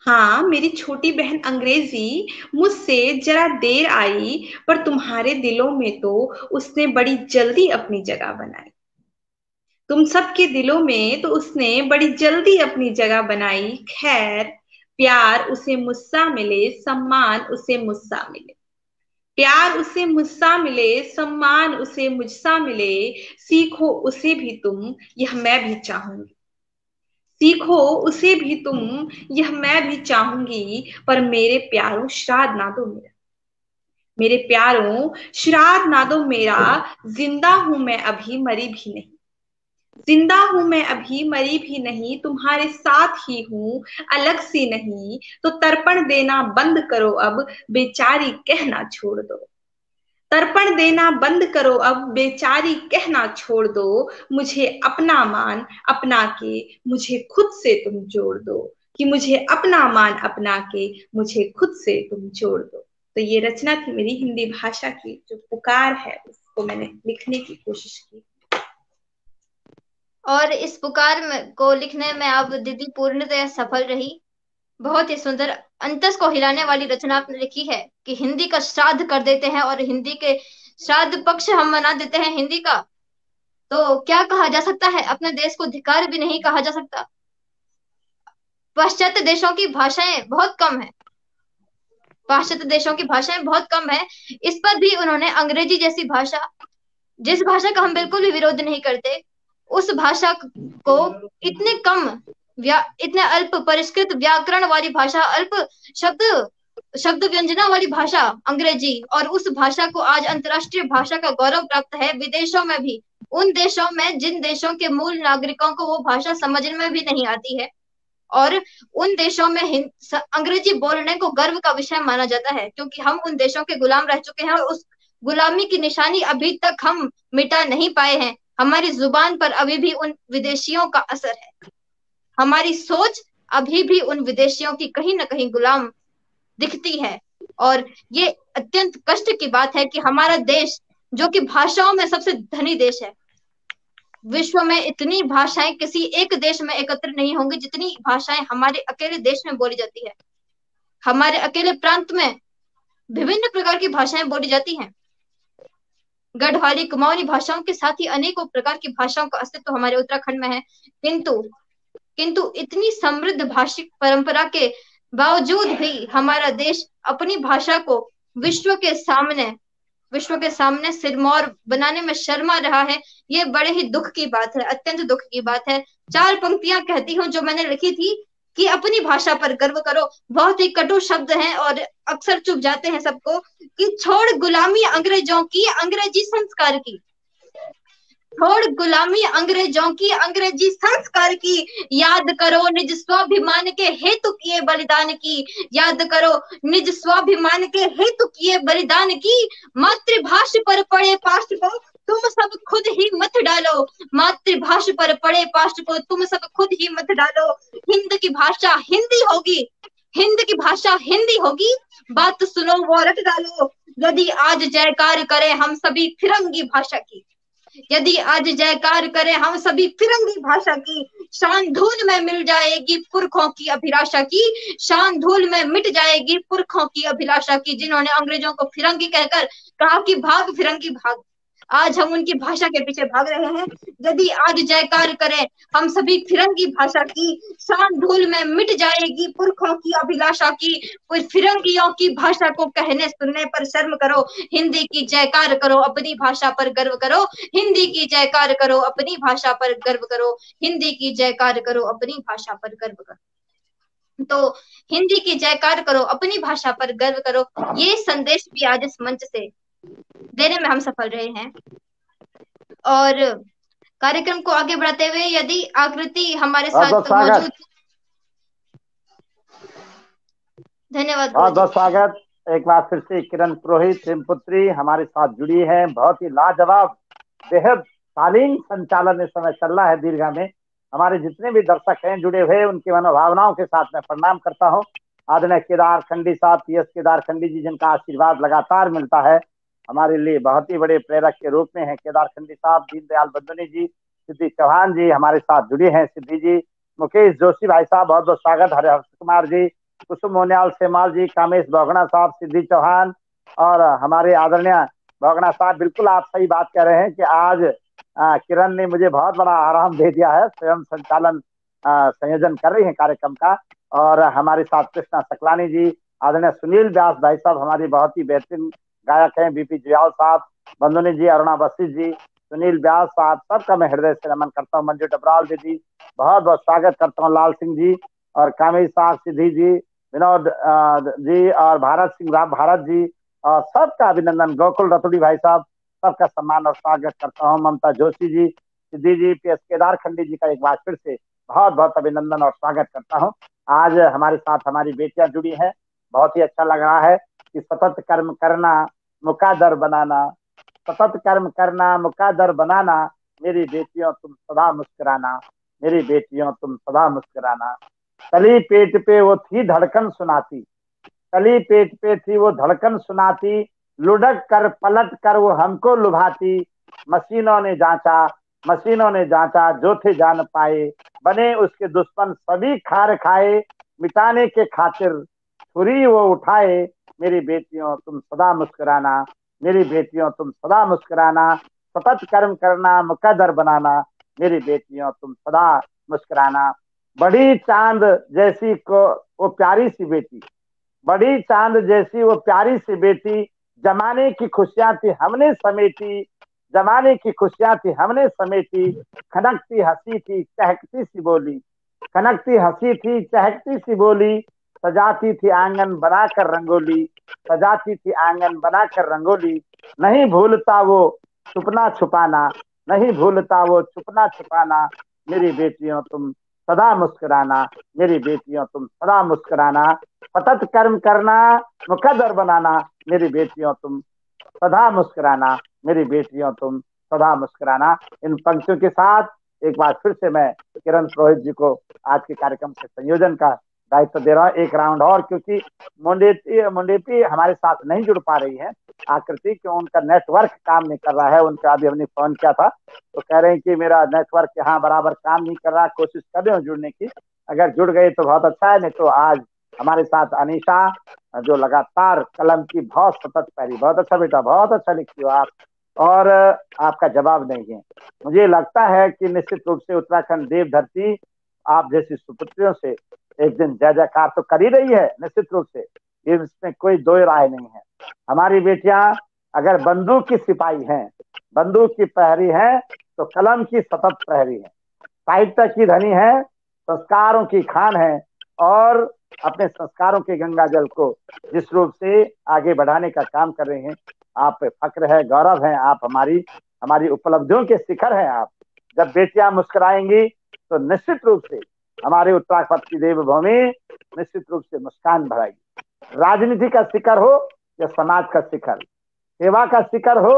Speaker 5: हाँ मेरी छोटी बहन अंग्रेजी मुझसे जरा देर आई, पर तुम्हारे दिलों में तो उसने बड़ी जल्दी अपनी जगह बनाई। तुम सबके दिलों में तो उसने बड़ी जल्दी अपनी जगह बनाई। खैर प्यार उसे मुझसा मिले, सम्मान उसे मुझसा मिले। प्यार उसे मुझसा मिले, सम्मान उसे मुझसा मिले। सीखो उसे भी तुम, यह मैं भी चाहूंगी। सीखो उसे भी तुम, यह मैं भी चाहूंगी। पर मेरे प्यारों श्राद्ध ना दो मेरा। मेरे प्यारों श्राद्ध ना दो मेरा। जिंदा हूं मैं अभी, मरी भी नहीं। जिंदा हूं मैं अभी, मरी भी नहीं। तुम्हारे साथ ही हूं, अलग सी नहीं। तो तर्पण देना बंद करो अब, बेचारी कहना छोड़ दो। तर्पण देना बंद करो अब, बेचारी कहना छोड़ दो। मुझे अपना मान अपना के मुझे खुद से तुम जोड़ दो। कि मुझे अपना मान अपना के मुझे खुद से तुम जोड़ दो। तो ये रचना थी मेरी हिंदी भाषा की, जो पुकार है उसको मैंने लिखने की कोशिश की।
Speaker 2: और इस पुकार को लिखने में आप दीदी पूर्णतः सफल रही। बहुत ही सुंदर, अंतस को हिलाने वाली रचना आपने लिखी है कि हिंदी का श्राद्ध कर देते हैं और हिंदी के श्राद्ध पक्ष हम मना देते हैं हिंदी का। तो क्या कहा जा सकता है, अपने देश को धिक्कार भी नहीं कहा जा सकता। पाश्चात्य देशों की भाषाएं बहुत कम है, पाश्चात्य देशों की भाषाएं बहुत कम है, इस पर भी उन्होंने अंग्रेजी जैसी भाषा, जिस भाषा का हम बिल्कुल भी विरोध नहीं करते, उस भाषा को इतने कम इतने अल्प परिष्कृत व्याकरण वाली भाषा, अल्प शब्द व्यंजना वाली भाषा अंग्रेजी, और उस भाषा को आज अंतर्राष्ट्रीय भाषा का गौरव प्राप्त है विदेशों में भी। उन देशों में जिन देशों के मूल नागरिकों को वो भाषा समझ में भी नहीं आती है, और उन देशों में अंग्रेजी बोलने को गर्व का विषय माना जाता है, क्योंकि हम उन देशों के गुलाम रह चुके हैं और उस गुलामी की निशानी अभी तक हम मिटा नहीं पाए हैं। हमारी जुबान पर अभी भी उन विदेशियों का असर है। हमारी सोच अभी भी उन विदेशियों की कहीं ना कहीं गुलाम दिखती है। और ये अत्यंत कष्ट की बात है कि हमारा देश, जो कि भाषाओं में सबसे धनी देश है, विश्व में इतनी भाषाएं किसी एक देश में एकत्र नहीं होंगी जितनी भाषाएं हमारे अकेले देश में बोली जाती है। हमारे अकेले प्रांत में विभिन्न प्रकार की भाषाएं बोली जाती हैं। गढ़वाली कुमाऊनी भाषाओं के साथ ही अनेकों प्रकार की भाषाओं का अस्तित्व हमारे उत्तराखंड में है। किंतु इतनी समृद्ध भाषिक परंपरा के बावजूद भी हमारा देश अपनी भाषा को विश्व के सामने सिरमौर बनाने में शर्मा रहा है। ये बड़े ही दुख की बात है, अत्यंत दुख की बात है। 4 पंक्तियां कहती हूँ जो मैंने लिखी थी कि अपनी भाषा पर गर्व करो। बहुत ही कटु शब्द हैं और अक्सर चुभ जाते हैं सबको, कि छोड़ गुलामी अंग्रेजों की, अंग्रेजी संस्कार की। छोड़ गुलामी अंग्रेजों की, अंग्रेजी संस्कार की। याद करो निज स्वाभिमान के हेतु किए बलिदान की। याद करो निज स्वाभिमान के हेतु किए बलिदान की। मातृभाषा पर पड़े पास्ट को तुम सब खुद ही मत डालो। मातृभाषा पर पड़े पास्ट को तुम सब खुद ही मत डालो। हिंद की भाषा हिंदी होगी, हिंद की भाषा हिंदी होगी। बात सुनो वो रट डालो। यदि आज जयकार करें हम सभी फिरंगी भाषा की। यदि आज जयकार करें हम सभी फिरंगी भाषा की। शान धूल में मिल जाएगी पुरखों की अभिलाषा की। शान धूल में मिट जाएगी पुरखों की अभिलाषा की। जिन्होंने अंग्रेजों को फिरंगी कहकर कहा कि भाग फिरंगी भाग, आज हम उनकी भाषा के पीछे भाग रहे हैं। यदि आज जयकार करें हम सभी फिरंगी भाषा की। शान धूल में मिट जाएगी पुरखों की अभिलाषा की। कोई फिरंगियों की भाषा को कहने सुनने पर शर्म करो। हिंदी की जयकार करो, अपनी भाषा पर गर्व करो। हिंदी की जयकार करो, अपनी भाषा पर गर्व करो। हिंदी की जयकार करो, अपनी भाषा पर गर्व करो। तो हिंदी की जयकार करो, अपनी भाषा पर गर्व करो। ये संदेश भी आज इस मंच से देने में हम सफल रहे हैं। और कार्यक्रम को आगे बढ़ाते हुए यदि आकृति हमारे साथ मौजूद, धन्यवाद।
Speaker 1: बहुत स्वागत। एक बार फिर से किरण पुरोहित प्रेमपुत्री हमारे साथ जुड़ी है। बहुत ही लाजवाब, बेहद शालीन संचालन इस समय चल रहा है दीर्घा में। हमारे जितने भी दर्शक हैं जुड़े हुए, उनकी मनोभावनाओं के साथ मैं प्रणाम करता हूँ। आदरणीय केदार खंडी साहब, PS केदार खंडी जी, जिनका आशीर्वाद लगातार मिलता है हमारे लिए, बहुत ही बड़े प्रेरक के रूप में है केदार खंडी साहब। दीनदयाल बंदनी जी, सिद्धि चौहान जी हमारे साथ जुड़े हैं, सिद्धि जी। मुकेश जोशी भाई साहब, बहुत बहुत स्वागत। हरिहर कुमार जी, कुसुम मोनियाल सेमाल जी, कामेश बौगना साहब, सिद्धि चौहान और हमारे आदरणीय बौगना साहब। बिल्कुल आप सही बात कह रहे हैं कि आज किरण ने मुझे बहुत बड़ा आराम दे दिया है। स्वयं संचालन संयोजन कर रही है कार्यक्रम का। और हमारे साथ कृष्णा सकलानी जी, आदरणीय सुनील व्यास भाई साहब, हमारी बहुत ही बेहतरीन गायक हैं। BP जुयाल साहब, बंदोनी जी, अरुणा वशिष्ठ जी, सुनील व्यास साहब, सबका मैं हृदय से नमन करता हूँ। मंजू डबराल दीदी, बहुत बहुत स्वागत करता हूँ। लाल सिंह जी और कामेश साहब, सिद्धि जी, विनोद जी और भारत जी और सबका अभिनंदन। गोकुल रतुड़ी भाई साहब, सबका सम्मान और स्वागत करता हूँ। ममता जोशी जी, सिद्धि जी, PS केदार खंडी जी का एक बार फिर से बहुत बहुत अभिनंदन और स्वागत करता हूँ। आज हमारे साथ हमारी बेटियां जुड़ी हैं। बहुत ही अच्छा लग रहा है कि सतत कर्म करना मुकादर बनाना, सतत कर्म करना मुकादर बनाना, मेरी बेटियों तुम सदा मुस्कुराना, मेरी बेटियों तुम सदा मुस्कुराना। तली पेट पे वो थी धड़कन सुनाती, तली पेट पे थी वो धड़कन सुनाती, लुढ़क कर पलट कर वो हमको लुभाती। मशीनों ने जांचा जो थे जान पाए, बने उसके दुश्मन सभी खार खाए। मिटाने के खातिर छुरी वो उठाए, मेरी बेटियों तुम सदा मुस्कुराना, मेरी बेटियों तुम सदा मुस्कुराना। सतत कर्म करना मुकद्दर बनाना, मेरी बेटियों तुम सदा मुस्कुराना। बड़ी चांद जैसी को वो प्यारी सी बेटी, बड़ी चांद जैसी वो प्यारी सी बेटी, जमाने की खुशियां थी हमने समेटी, जमाने की खुशियां थी हमने समेटी। खनकती हंसी थी चहकती सी बोली, खनकती हंसी थी चहकती सी बोली। सजाती थी आंगन बनाकर रंगोली, सजाती थी आंगन बनाकर रंगोली। नहीं भूलता वो छुपना छुपाना, नहीं भूलता वो छुपना छुपाना। मेरी बेटियों तुम सदा मुस्कुराना, मेरी बेटियों तुम सदा मुस्कुराना। सतत कर्म करना मुकद्दर बनाना, मेरी बेटियों तुम सदा मुस्कुराना, मेरी बेटियों तुम सदा मुस्कुराना। इन पंक्तियों के साथ एक बार फिर से मैं किरण पुरोहित जी को आज के कार्यक्रम के संयोजन का दायित्व दे रहा हूँ। एक राउंड और, क्योंकि मुंडेपी हमारे साथ नहीं जुड़ पा रही है आकृति, क्यों उनका नेटवर्क काम नहीं कर रहा है। उनका अभी हमने फोन किया था तो कह रहे हैं कि मेरा नेटवर्क यहाँ बराबर काम नहीं कर रहा, कोशिश कर रहे हो जुड़ने की। अगर जुड़ गए तो बहुत अच्छा है, नहीं तो आज हमारे साथ अनीशा जो लगातार कलम की बहुत सतत पैरी, बहुत अच्छा बेटा, बहुत अच्छा लिखती हो आप, और आपका जवाब नहीं है। मुझे लगता है कि निश्चित रूप से उत्तराखंड देव धरती आप जैसी सुपुत्रियों से एक दिन जय जयकार तो कर ही रही है, निश्चित रूप से, ये इसमें कोई दो राय नहीं है। हमारी बेटियां अगर बंदूक की सिपाही हैं, बंदूक की प्रहरी हैं, तो कलम की सतत प्रहरी है, साहित्य की धनी है, संस्कारों की खान है, और अपने संस्कारों के गंगा जल को जिस रूप से आगे बढ़ाने का काम कर रहे हैं, आप पे फक्र है, गौरव है, आप हमारी उपलब्धियों के शिखर हैं आप। जब बेटियां मुस्कुराएंगी तो निश्चित रूप से हमारे उत्तराखंड की देवभूमि निश्चित रूप से मुस्कान भराएगी। राजनीति का शिखर हो या समाज का शिखर, सेवा का शिखर हो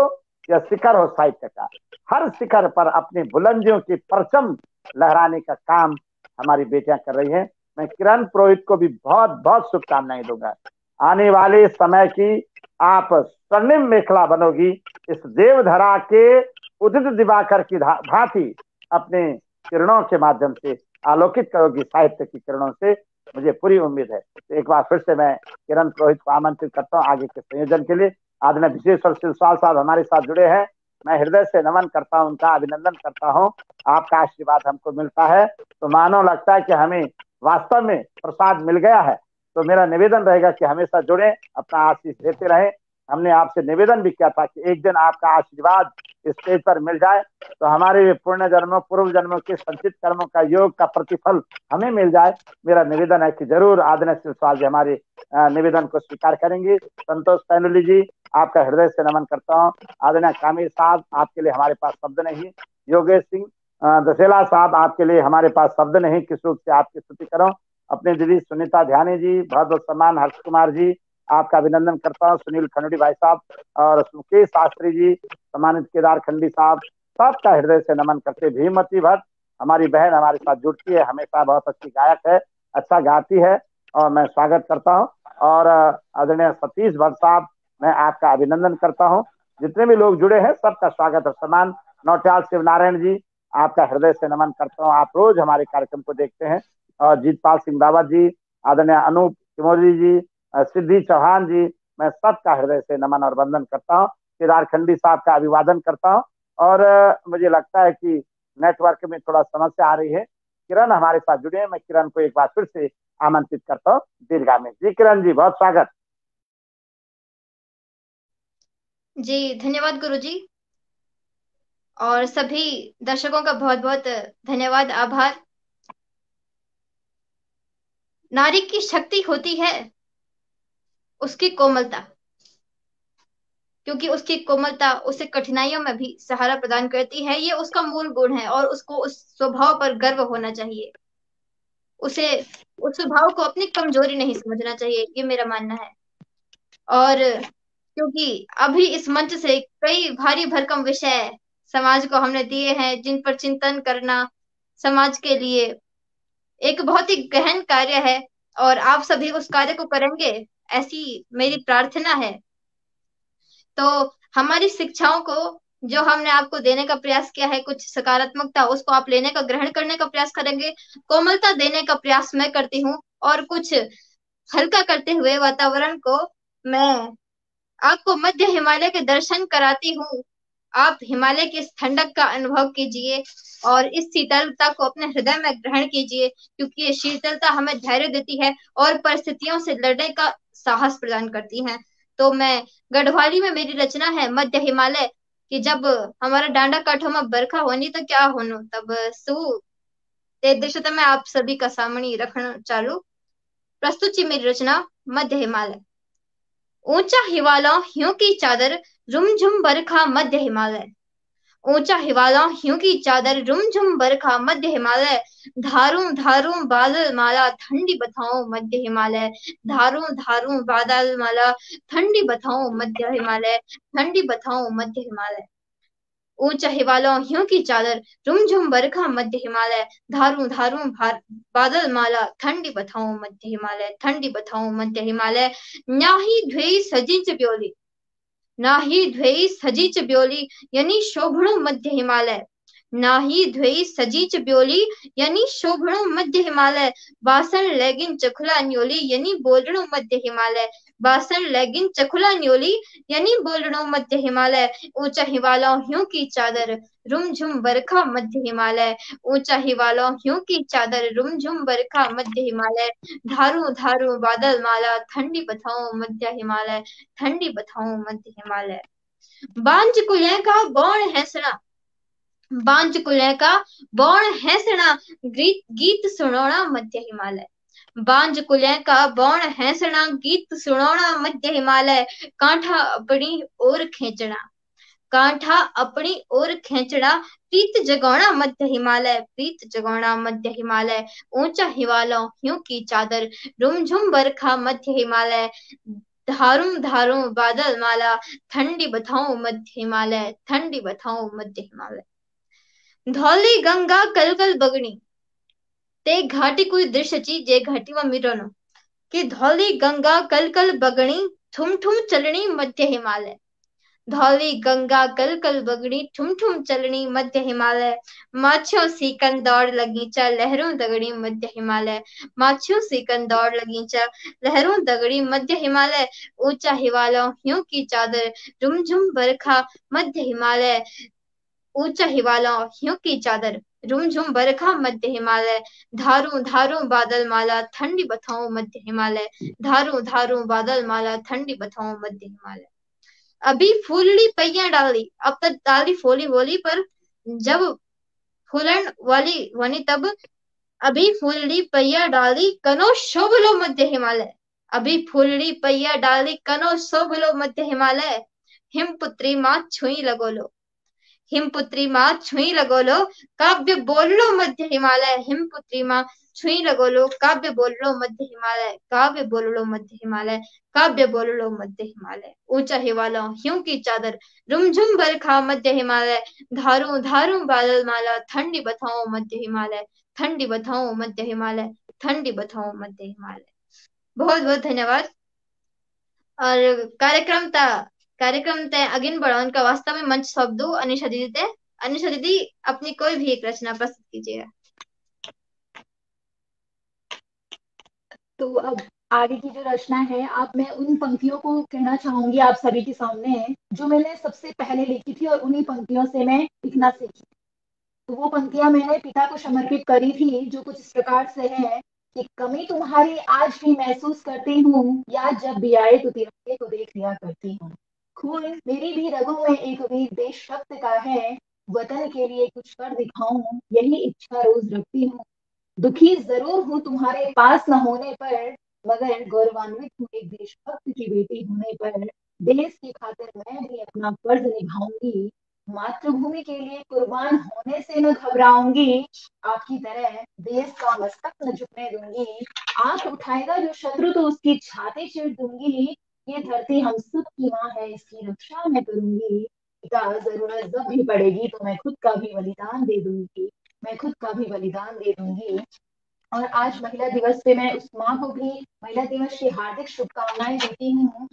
Speaker 1: या शिखर हो साहित्य का, हर शिखर पर अपनी बुलंदियों की परचम लहराने का काम हमारी बेटियां कर रही हैं। मैं किरण पुरोहित को भी बहुत बहुत शुभकामनाएं दूंगा। आने वाले समय की आप स्वर्णिम मेखला बनोगी, इस देवधरा के उदित दिवाकर की भांति अपने किरणों के माध्यम से आलोकित करोगी साहित्य की किरणों से, मुझे पूरी उम्मीद है। तो एक बार फिर से मैं किरण पुरोहित को आमंत्रित करता हूँ आगे के संयोजन के लिए। आदरणीय विशेश्वर सिलसाल साहब हमारे साथ जुड़े हैं, मैं हृदय से नमन करता हूँ, उनका अभिनंदन करता हूँ। आपका आशीर्वाद हमको मिलता है तो मानो लगता है कि हमें वास्तव में प्रसाद मिल गया है। तो मेरा निवेदन रहेगा कि हमेशा जुड़े, अपना आशीष देते रहें। हमने आपसे निवेदन भी किया था कि एक दिन आपका आशीर्वाद स्टेज पर मिल जाए तो हमारे पुण्य जन्मों पूर्व जन्मों के संचित कर्मों का योग का प्रतिफल हमें मिल जाए। मेरा निवेदन है कि जरूर आदरणीय सिलसाल जी हमारे निवेदन को स्वीकार करेंगे। संतोष पैनुली जी, आपका हृदय से नमन करता हूँ। आदरणीय कामिल साहब, आपके लिए हमारे पास शब्द नहीं। योगेश सिंह दशेला साहब, आपके लिए हमारे पास शब्द नहीं, किस रूप से आपकी स्तुति करूं। अपने दीदी सुनीता ध्यानी जी, बहुत बहुत सम्मान। हर्ष कुमार जी, आपका अभिनंदन करता हूँ। सुनील खंडड़ी भाई साहब और मुकेश शास्त्री जी, सम्मानित केदार खंडी साहब, सबका हृदय से नमन करते। भीमती भट्ट हमारी बहन हमारे साथ जुड़ती है, हमेशा बहुत अच्छी गायक है, अच्छा गाती है, और मैं स्वागत करता हूँ। और आदरणीय सतीश भट्ट साहब, मैं आपका अभिनंदन करता हूँ। जितने भी लोग जुड़े हैं सबका स्वागत और सम्मान। नौटियाल शिवनारायण जी, आपका हृदय से नमन करता हूँ, आप रोज हमारे कार्यक्रम को देखते हैं। और जीतपाल सिंह रावत जी, आदरणीय अनूप तिमोरी जी, सिद्धि चौहान जी, मैं सबका हृदय से नमन और वंदन करता हूँ। केदार खंडी साहब का अभिवादन करता हूँ। और मुझे लगता है कि नेटवर्क में थोड़ा समस्या आ रही है। किरण हमारे साथ जुड़े हैं, मैं किरण को एक बार फिर से आमंत्रित करता हूँ दीर्घा में। जी किरण जी, बहुत स्वागत।
Speaker 2: जी धन्यवाद गुरु जी, और सभी दर्शकों का बहुत बहुत धन्यवाद, आभार। नारी की शक्ति होती है उसकी कोमलता, क्योंकि उसकी कोमलता उसे कठिनाइयों में भी सहारा प्रदान करती है। ये उसका मूल गुण है और उसको उस स्वभाव पर गर्व होना चाहिए। उसे उस स्वभाव को अपनी कमजोरी नहीं समझना चाहिए, ये मेरा मानना है। और क्योंकि अभी इस मंच से कई भारी भरकम विषय समाज को हमने दिए हैं जिन पर चिंतन करना समाज के लिए एक बहुत ही गहन कार्य है, और आप सभी उस कार्य को करेंगे ऐसी मेरी प्रार्थना है। तो हमारी शिक्षाओं को जो हमने आपको देने का प्रयास किया है, कुछ सकारात्मकता, उसको आप लेने का, ग्रहण करने का प्रयास करेंगे। कोमलता देने का प्रयास मैं करती हूँ, और कुछ हल्का करते हुए वातावरण को मैं आपको मध्य हिमालय के दर्शन कराती हूँ। आप हिमालय की इस ठंडक का अनुभव कीजिए और इस शीतलता को अपने हृदय में ग्रहण कीजिए, क्योंकि ये शीतलता हमें धैर्य देती है और परिस्थितियों से लड़ने का साहस प्रदान करती है। तो मैं गढ़वाली में मेरी रचना है मध्य हिमालय कि जब हमारा डांडा काठों में बरखा होनी तो क्या होनो तब सु ते दृश्य तो मैं आप सभी का सामने रखना चालू। प्रस्तुत जी मेरी रचना मध्य हिमालय। ऊंचा हिमालय ह्यों की चादर, झुमझुम बरखा मध्य हिमालय। ऊंचा हिमालयों ह्यू की चादर, रुमझुम बरखा मध्य हिमालय, धारूं धारूं बादल माला, ठंडी बथाओं मध्य हिमालय, धारूं धारूं बादल माला, ठंडी बथाओं मध्य हिमालय, ठंडी बथाओं मध्य हिमालय। ऊंचा हिमालयों ह्यू की चादर, रुमझुम बरखा मध्य हिमालय, धारूं धारूं बादल माला, ठंडी बथाओं मध्य हिमालय, ठंडी बथाओं मध्य हिमालय। न्याही ध्वेई सजीच ब्योली, नाही ध्वेई सजीच ब्योली, यानी शोभणो मध्य हिमालय, नाही ध्वेई सजीच ब्योली, यानी शोभणो मध्य हिमालय। बासन लेगिन चखुला न्योली, यानी बोलणो मध्य हिमालय, बासन लेगिन चखुला न्योली, यानी बोलणो मध्य हिमालय। ऊंचा हिमालयों ह्यू की चादर, रुमझुम बरखा मध्य हिमालय, ऊंचा हिमालयों ह्यू की चादर, रुमझुम बरखा मध्य हिमालय, धारू धारू बादल माला, ठंडी बथाओं मध्य हिमालय, ठंडी बथाओं मध्य हिमालय। बांझ कुल्हे का बौण हैसणा, बांझ कुल्हे का बौण हैसणा, गीत सुनोना मध्य हिमालय, बांझ कुल्हे का बौण हैसणा, गीत सुनोना मध्य हिमालय। कांठा अपनी ओर खींचना, कांठा अपनी ओर खींचना, प्रीत जगाना मध्य हिमालय, प्रीत जगाना मध्य हिमालय। ऊंचा हिमालयों ह्यू की चादर, रुमझुम बरखा मध्य हिमालय, धारूं धारूं बादल माला, ठंडी बथाओं मध्य हिमालय, ठंडी बथाओं मध्य हिमालय। धौली गंगा कलकल बगणी, ते घाटी कोई दृश्य ची जे घाटी में मिरनो, कि धौली गंगा कलकल बगणी, ठुम ठुम चलनी मध्य हिमालय, धौली गंगा कलकल बगड़ी, ठुम ठुम चलनी मध्य हिमालय। माछियों सीकन दौड़ लगी चा, लहरों दगड़ी मध्य हिमालय, माछियों सीकन दौड़ लगी चा, लहरों दगड़ी मध्य हिमालय। ऊंचा हिमालयों ह्यू की चादर, रुमझुम बरखा मध्य हिमालय, ऊंचा हिमालयों ह्यू की चादर, रुमझुम बरखा मध्य हिमालय, धारूं धारूं बादल माला, ठंडी बथाओं मध्य हिमालय, धारूं धारूं बादल माला, ठंडी बथाओं मध्य हिमालय। अभी फूलड़ी पैया डाली, अब तक डाली फोली बोली, पर जब फूलन वाली बनी तब अभी फूलड़ी पैया डाली, कनो शोभलो मध्य हिमालय, अभी फूलड़ी पैया डाली, कनो शोभलो मध्य हिमालय। हिमपुत्री माँ छुई लगोलो, हिमपुत्री माँ छुई लगोलो, काव्य बोललो मध्य हिमालय, हिमपुत्री माँ छुई लगोलो, काव्य बोललो मध्य हिमालय, काव्य बोललो मध्य हिमालय, काव्य बोललो मध्य हिमालय। ऊंचा हिमालय ह्यू की चादर, रुमझुम बरखा मध्य हिमालय, धारूं धारूं बादल माला, ठंडी बथाओं मध्य हिमालय, ठंडी बथाओं मध्य हिमालय, ठंडी बथाओं मध्य हिमालय। बहुत बहुत धन्यवाद। और कार्यक्रम ते अगिन बढ़ाने का वास्तव में मंच सौंप दूं अनिशा दीदी ते। अनिशा दीदी अपनी कोई भी एक रचना प्रस्तुत कीजिएगा।
Speaker 4: तो अब आगे की जो रचना है, आप मैं उन पंक्तियों को कहना चाहूंगी आप सभी के सामने जो मैंने सबसे पहले लिखी थी और उन्हीं पंक्तियों से मैं लिखना सीखी। तो वो पंक्तियां मैंने पिता को समर्पित करी थी, जो कुछ इस प्रकार से है कि कमी तुम्हारी आज भी महसूस करती हूँ, याद जब भी आए तो तिरंगे को देख लिया करती हूँ। खून मेरी भी रगों में एक वीर देशभक्त का है, वतन के लिए कुछ कर दिखाऊं यही इच्छा रोज रखती हूँ। दुखी जरूर हूँ तुम्हारे पास न होने पर, मगर गौरवान्वित हूँ एक देशभक्त की बेटी होने पर। देश की खातिर मैं भी अपना फर्ज निभाऊंगी, मातृभूमि के लिए कुर्बान होने से न घबराऊंगी। आपकी तरह देश का मस्तक न झुकने दूंगी, आंख उठाएगा जो शत्रु तो उसकी छाती चीर दूंगी। ये धरती हम सब की माँ है, इसकी रक्षा मैं करूंगी। पिता जरूरत जब भी पड़ेगी तो मैं खुद का भी बलिदान दे दूंगी, मैं खुद का भी बलिदान दे दूंगी। और आज महिला दिवस पे मैं उस माँ को भी महिला दिवस की हार्दिक शुभकामनाएं देती हूँ,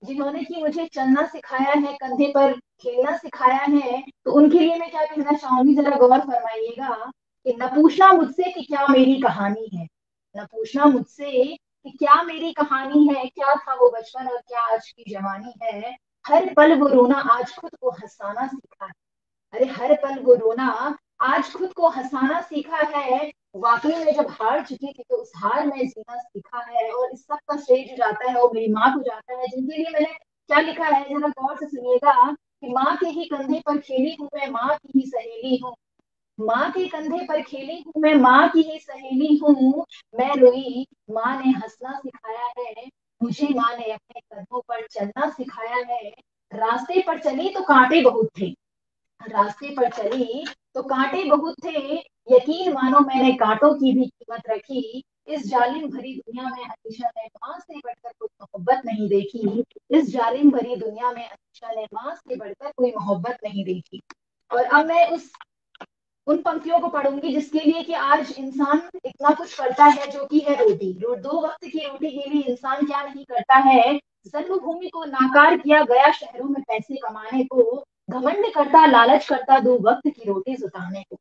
Speaker 4: जिन्होंने कि मुझे चलना सिखाया है, कंधे पर खेलना सिखाया है। तो उनके लिए मैं क्या कहना चाहूंगी, जरा गौर फरमाइएगा कि न पूछना मुझसे कि क्या मेरी कहानी है, न पूछना मुझसे कि क्या मेरी कहानी है, क्या था वो बचपन और क्या आज की जवानी है। हर पल वो रोना आज खुद को हंसाना सीखा है, अरे हर पल वो रोना आज खुद को हंसाना सीखा है। वाकई में जब हार चुकी थी तो उस हार में जीना सीखा है। और इस सब का श्रेय जो जाता है वो मेरी माँ को जाता है, जिनके लिए मैंने क्या लिखा है जरा गौर से सुनिएगा कि माँ के ही कंधे पर खेली हूँ मैं, माँ की ही सहेली हूँ। माँ के कंधे पर खेली हूँ मैं, माँ की ही सहेली हूँ। मैं रोई माँ ने हंसना सिखाया है, मुझे माँ ने अपने कदमों पर चलना सिखाया है। रास्ते पर चली तो कांटे बहुत थे, रास्ते पर चली तो कांटे बहुत थे, यकीन मानो मैंने कांटों की भी कीमत रखी। इस जालिम भरी दुनिया में अनीशा ने माँ से बढ़कर कोई मोहब्बत नहीं देखी। इस जालिम भरी दुनिया में अनीशा ने माँ से बढ़कर कोई मोहब्बत नहीं देखी। और अब मैं उन पंक्तियों को पढ़ूंगी जिसके लिए कि आज इंसान इतना कुछ करता है, जो कि है रोटी। दो वक्त की रोटी के लिए इंसान क्या नहीं करता है। जन्मभूमि को नाकार किया गया शहरों में पैसे कमाने को, घमंड करता लालच करता दो वक्त की रोटी जुटाने को।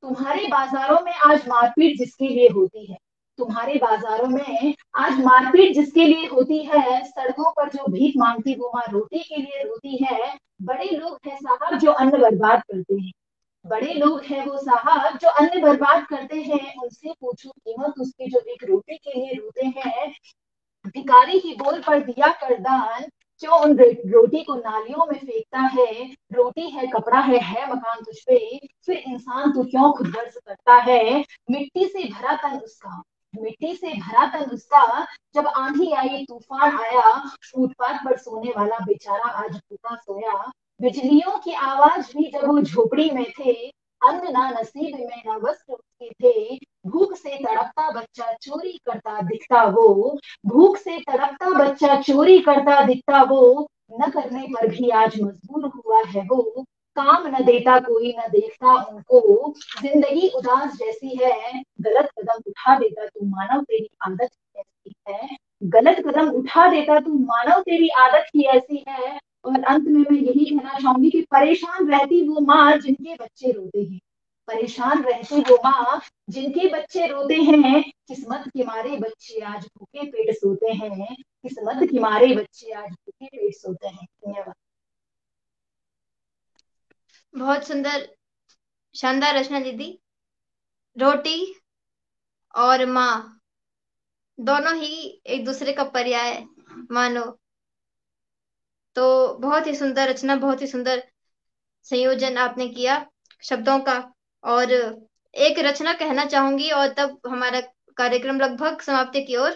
Speaker 4: तुम्हारे बाजारों में आज मारपीट जिसके लिए होती है, तुम्हारे बाजारों में आज मारपीट जिसके लिए होती है, सड़कों पर जो भीख मांगती वो माँ रोटी के लिए रोती है। बड़े लोग हैं साहब जो अन्न बर्बाद करते हैं, बड़े लोग हैं वो साहब जो अन्न बर्बाद करते हैं। उनसे पूछो कीमत उसकी जो एक रोटी के लिए रोते हैं। भिखारी की बोल पर दिया कर दान, क्यों उन रोटी को नालियों में फेंकता है। रोटी है कपड़ा है मकान तुझ पे, फिर इंसान तू क्यों खुद गर्ज करता है। मिट्टी से भरा तन उसका, मिट्टी से भरा तन उसका, जब आंधी आई तूफान आया, फुटपाथ पर सोने वाला बेचारा आज भूखा सोया। बिजलियों की आवाज भी जब वो झोपड़ी में थे, अन्न ना नसीब में ना वस्त्र उसके थे। भूख से तड़पता बच्चा चोरी करता दिखता वो, भूख से तड़पता बच्चा चोरी करता दिखता वो, न करने पर भी आज मजबूर हुआ है वो। काम न देता कोई न देखता उनको, जिंदगी उदास जैसी है, गलत कदम उठा देता तू मानव तेरी आदत कैसी है। गलत कदम उठा देता तू मानव तेरी आदत ही ऐसी है। और अंत में मैं यही कहना चाहूंगी कि परेशान रहती वो माँ जिनके बच्चे रोते हैं, परेशान रहती वो माँ जिनके बच्चे रोते हैं। किस्मत के मारे बच्चे आज भूखे पेट सोते हैं, किस्मत के मारे बच्चे आज भूखे पेट सोते हैं। धन्यवाद।
Speaker 2: बहुत सुंदर, शानदार रचना दीदी। रोटी और माँ दोनों ही एक दूसरे का पर्याय मानो। तो बहुत ही सुंदर रचना, बहुत ही सुंदर संयोजन आपने किया शब्दों का। और एक रचना कहना चाहूंगी और तब हमारा कार्यक्रम लगभग समाप्ति की ओर,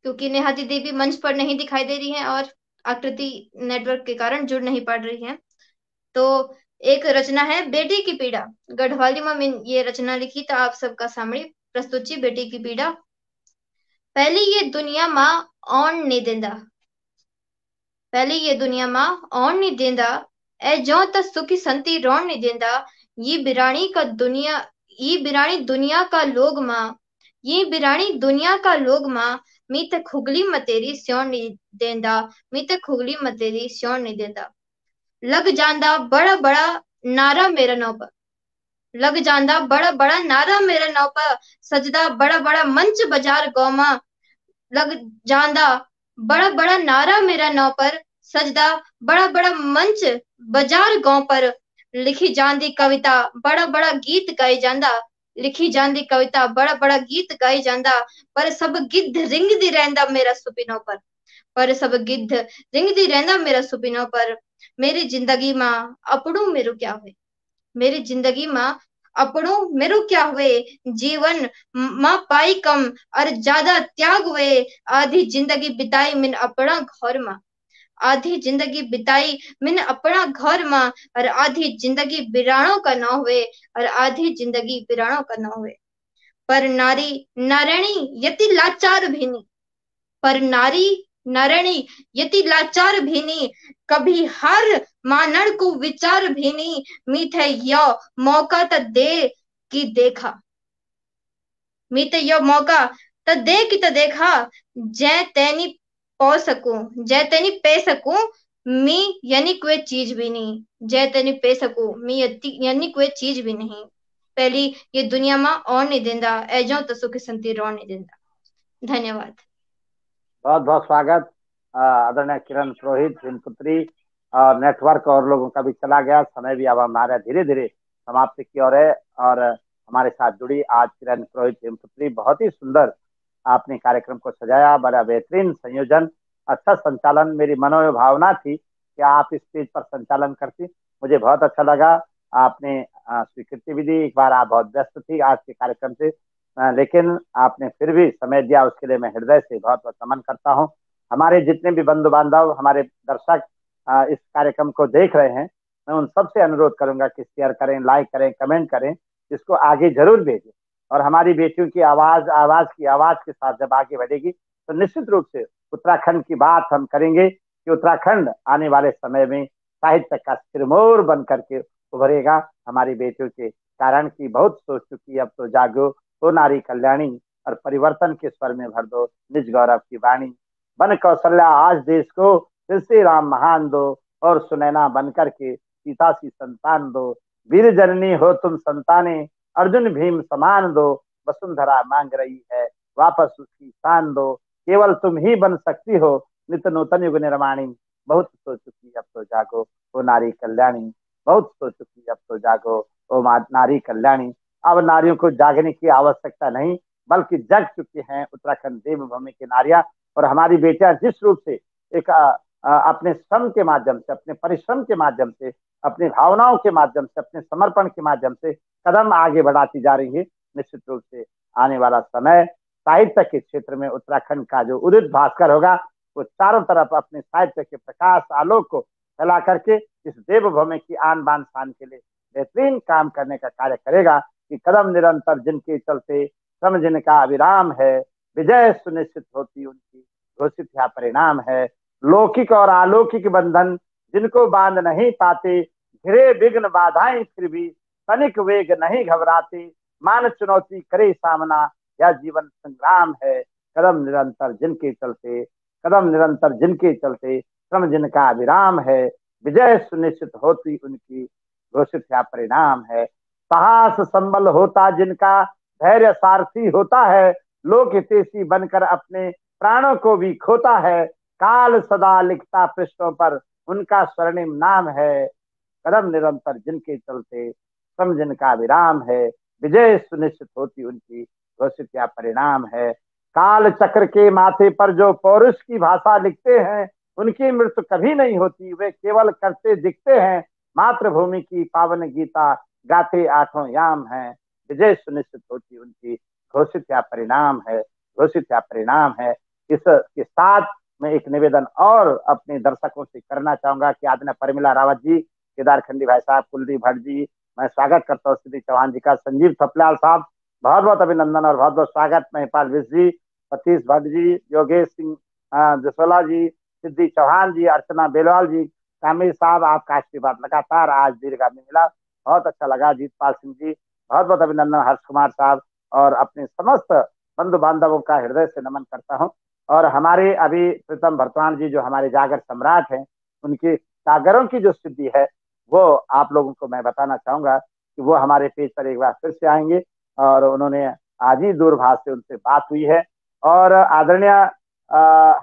Speaker 2: क्योंकि नेहा दीदी भी मंच पर नहीं दिखाई दे रही हैं और आकृति नेटवर्क के कारण जुड़ नहीं पा रही हैं। तो एक रचना है बेटी की पीड़ा, गढ़वाली में ये रचना लिखी तो आप सबका सामने प्रस्तुत छी बेटी की पीड़ा। पहली ये दुनिया माँ आउण नहीं देंदा, पहली ये दुनिया माँ आउण नहीं देंदा, ए जो त सुखी संती रोण नहीं देंदा। ये बिरानी का दुनिया, ये बिरानी दुनिया का लोग माँ, ये बिरानी दुनिया का लोग माँ, मी ते खुगली मतेरी स्योण नहीं देंदा, मी ते खुगली मतेरी स्योण नहीं देंदा। लग जांदा बड़ा बड़ा नारा मेरा नौ पर, लग जांदा बड़ा बड़ा नारा मेरा नौ पर, सजदा बड़ा बड़ा मंच बाजार गौमा। लग जांदा बड़ा बड़ा नारा मेरा नौ पर, सजदा बड़ा बड़ा मंच बाजार गांव पर। लिखी जांदी कविता बड़ा बड़ा गीत गाई जांदा, लिखी जांदी कविता बड़ा बड़ा गीत गाई जांदा। पर सब गिद्ध रिंगदी रहंदा मेरा सुपिनों पर सब गिद्ध रिंगदी रहंदा मेरा सुपिनों पर। मेरी जिंदगी मां अपड़ू मेरो क्या हुए, मेरी जिंदगी मां अपड़ू मेरो क्या हुए। जीवन मां पाई कम और ज्यादा त्याग हुए, आधी जिंदगी बिताई मिन अपना घर मां, आधी जिंदगी बिताई मिन अपना घर मां, और आधी जिंदगी बिराणों का ना हुए, और आधी जिंदगी बिराणों का ना हुए। पर नारी नारायणी यति लाचार भी नहीं, पर नारी नारायणी यति लाचार भी नहीं, कभी हार मानण को विचार भी नहीं। मीठे यो मौका त दे कि देखा, मीठे यो मौका त दे कि त देखा। जै तैनी पौ सकूं, जै तैनी पे सकूं, मी यानी कोई चीज भी नहीं, जै तैनी पे सकूं मी यानी कोई चीज भी नहीं। पहली ये दुनिया में और नहीं देंदा, एजो तो सुख संती रोण नहीं देंदा। धन्यवाद।
Speaker 1: बहुत बहुत स्वागत आदरणीय किरण पुरोहित, हिमपुत्री और नेटवर्क और लोगों का भी चला गया समय भी। अब हमारे धीरे धीरे समाप्ति की ओर है और हमारे साथ जुड़ी आज किरण पुरोहित हिमपुत्री। बहुत ही सुंदर आपने कार्यक्रम को सजाया, बड़ा बेहतरीन संयोजन, अच्छा संचालन। मेरी मनोभावना थी कि आप इस पेज पर संचालन करती, मुझे बहुत अच्छा लगा। आपने स्वीकृति भी दी, एक बार आप बहुत व्यस्त थी आज के कार्यक्रम से, लेकिन आपने फिर भी समय दिया, उसके लिए मैं हृदय से बहुत बहुत नमन करता हूं। हमारे जितने भी बंधु बांधव, हमारे दर्शक इस कार्यक्रम को देख रहे हैं, मैं उन सबसे अनुरोध करूंगा कि शेयर करें, लाइक करें, कमेंट करें, इसको आगे जरूर भेजें। और हमारी बेटियों की आवाज के साथ जब आगे बढ़ेगी तो निश्चित रूप से उत्तराखंड की बात हम करेंगे कि उत्तराखंड आने वाले समय में साहित्य का सिरमौर बन करके उभरेगा हमारी बेटियों के कारण की बहुत सोच चुकी। अब तो जागो हो नारी कल्याणी, और परिवर्तन के स्वर में भर दो निज गौरव की वाणी। बन कौशल्या आज देश को फिर से राम महान दो, और सुनैना बन करके सीता सी संतान दो। वीर जननी हो तुम संताने, अर्जुन भीम समान दो। वसुंधरा मांग रही है वापस उसकी शान दो। केवल तुम ही बन सकती हो नित नूतन युग निर्माणी। बहुत सो चुकी अब तो जागो ओ नारी कल्याणी, बहुत सो चुकी अब तो जागो ओ नारी कल्याणी। अब नारियों को जागने की आवश्यकता नहीं, बल्कि जग चुकी हैं उत्तराखंड देवभूमि की नारियां। और हमारी बेटियां जिस रूप से एक अपने श्रम के माध्यम से, अपने परिश्रम के माध्यम से, अपनी भावनाओं के माध्यम से, अपने समर्पण के माध्यम से कदम आगे बढ़ाती जा रही है, निश्चित रूप से आने वाला समय साहित्य के क्षेत्र में उत्तराखंड का जो उदित भास्कर होगा, वो चारों तरफ अपने साहित्य के प्रकाश आलोक को फैला करके इस देवभूमि की आन बान शान के लिए बेहतरीन काम करने का कार्य करेगा। कि कदम निरंतर जिनके चलते श्रम जिनका अविराम है, विजय सुनिश्चित होती उनकी घोषित यह परिणाम है। लौकिक और अलौकिक बंधन जिनको बांध नहीं पाते, घिरे विघ्न बाधाएं फिर भी तनिक वेग नहीं घबराते। मान चुनौती करे सामना, यह जीवन संग्राम है। कदम निरंतर जिनके चलते, कदम निरंतर जिनके चलते श्रम जिनका विराम है, विजय सुनिश्चित होती उनकी घोषित यह परिणाम है। साहस संबल होता जिनका, धैर्य सारथी होता है। लोक हितैषी बनकर अपने प्राणों को भी खोता है। काल सदा लिखता पृष्ठों पर उनका स्वर्णिम नाम है। कदम निरंतर जिनके चलते श्रम जिनका विराम है, विजय सुनिश्चित होती उनकी घोषित यह परिणाम है। काल चक्र के माथे पर जो पौरुष की भाषा लिखते हैं, उनकी मृत्यु कभी नहीं होती, वे केवल करते दिखते हैं। मातृभूमि की पावन गीता गाते आठों याम है, विजय सुनिश्चित होती उनकी घोषित या परिणाम है, घोषित या परिणाम है। इसके साथ मैं एक निवेदन और अपने दर्शकों से करना चाहूंगा कि आदरणीय परिमला रावत जी, केदार खंडी भाई साहब, कुलदीप भट्ट जी, मैं स्वागत करता हूँ श्री चौहान जी का, संजीव थपलाल साहब बहुत बहुत अभिनंदन और बहुत बहुत स्वागत, महिपाल विश्व जी, सतीश भट्ट जी, योगेश सिंह जसोला जी, सिद्धि चौहान जी, अर्चना बेलवाल जी, कामिल साहब, आपका आशीर्वाद लगातार आज दीर्घा में मिला, बहुत अच्छा लगा। जीतपाल सिंह जी बहुत बहुत अभिनंदन, हर्ष कुमार साहब, और अपने समस्त बंधु बांधवों का हृदय से नमन करता हूँ। और हमारे अभी प्रीतम भरतवान जी जो हमारे जागर सम्राट हैं, उनके जागरों की जो सिद्धि है वो आप लोगों को मैं बताना चाहूंगा कि वो हमारे पेज पर एक बार फिर से आएंगे, और उन्होंने आज ही दूरभाष से उनसे बात हुई है। और आदरणीय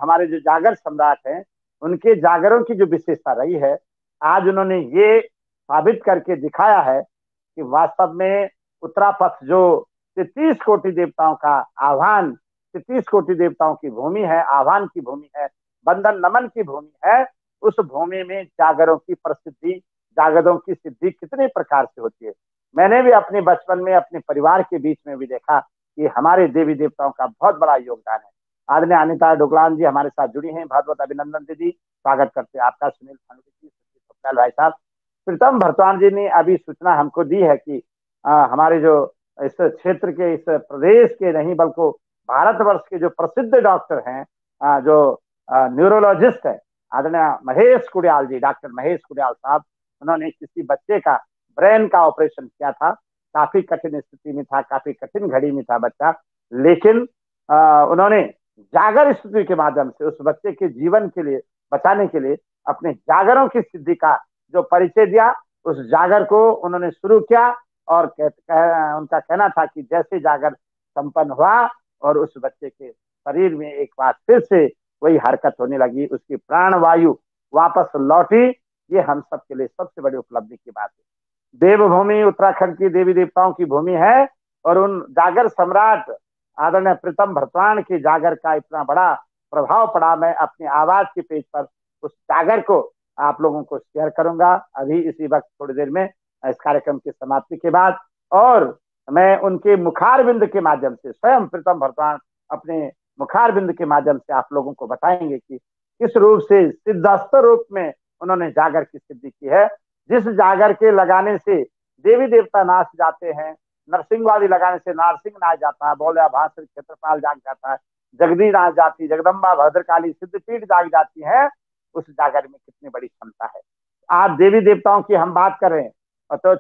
Speaker 1: हमारे जो जागर सम्राट हैं, उनके जागरों की जो विशेषता रही है, आज उन्होंने ये साबित करके दिखाया है कि वास्तव में उत्तरापथ जो 33 कोटि देवताओं का आह्वान, 33 कोटि देवताओं की भूमि है, आह्वान की भूमि है, बंधन नमन की भूमि है, उस भूमि में जागरों की प्रसिद्धि, जागरों की सिद्धि कितने प्रकार से होती है। मैंने भी अपने बचपन में अपने परिवार के बीच में भी देखा कि हमारे देवी देवताओं का बहुत बड़ा योगदान है। आदरणीय अनिता डोकलान जी हमारे साथ जुड़ी हैं, बहुत बहुत अभिनंदन दीदी, स्वागत करते हैं आपका। सुनील जी, भाई साहब, प्रीतम भरतवान जी ने अभी सूचना हमको दी है कि हमारे जो इस क्षेत्र के, इस प्रदेश के नहीं बल्कि भारतवर्ष के जो प्रसिद्ध डॉक्टर हैं, जो न्यूरोलॉजिस्ट है, आदरणीय महेश कुडियाल जी, डॉक्टर महेश कुडियाल साहब, उन्होंने किसी बच्चे का ब्रेन का ऑपरेशन किया था। काफी कठिन स्थिति में था, काफी कठिन घड़ी में था बच्चा, लेकिन उन्होंने जागर स्थिति के माध्यम से उस बच्चे के जीवन के लिए, बचाने के लिए अपने जागरों की सिद्धि का जो परिचय दिया, उस जागर को उन्होंने शुरू किया। और उनका कहना था कि जैसे जागर संपन्न हुआ और उस बच्चे के शरीर में एक बार फिर से वही हरकत होने लगी, उसकी प्राण वायु वापस लौटी, ये हम सब के लिए सबसे बड़ी उपलब्धि की बात है। देवभूमि उत्तराखंड की देवी देवताओं की भूमि है, और उन जागर सम्राट आदरणीय प्रीतम भरतवान की जागर का इतना बड़ा प्रभाव पड़ा। मैं अपनी आवाज के पेज पर उस जागर को आप लोगों को शेयर करूंगा अभी इसी वक्त, थोड़ी देर में, इस कार्यक्रम की समाप्ति के बाद। और मैं उनके मुखारबिंद के माध्यम से, स्वयं प्रीतम भरतवान अपने मुखारबिंद के माध्यम से आप लोगों को बताएंगे कि किस रूप से सिद्धस्थ रूप में उन्होंने जागर की सिद्धि की है। जिस जागर के लगाने से देवी देवता नाच जाते हैं, नरसिंहवादी लगाने से नारसिंह नाच जाता है, बोले भास्कर क्षेत्रपाल जाग जाता है, जगदी नाच जाती, जगदम्बा भद्रकाली सिद्धपीठ जाग जाती है, उस जागर में कितनी बड़ी क्षमता है। आज देवी देवताओं की हम बात करें तो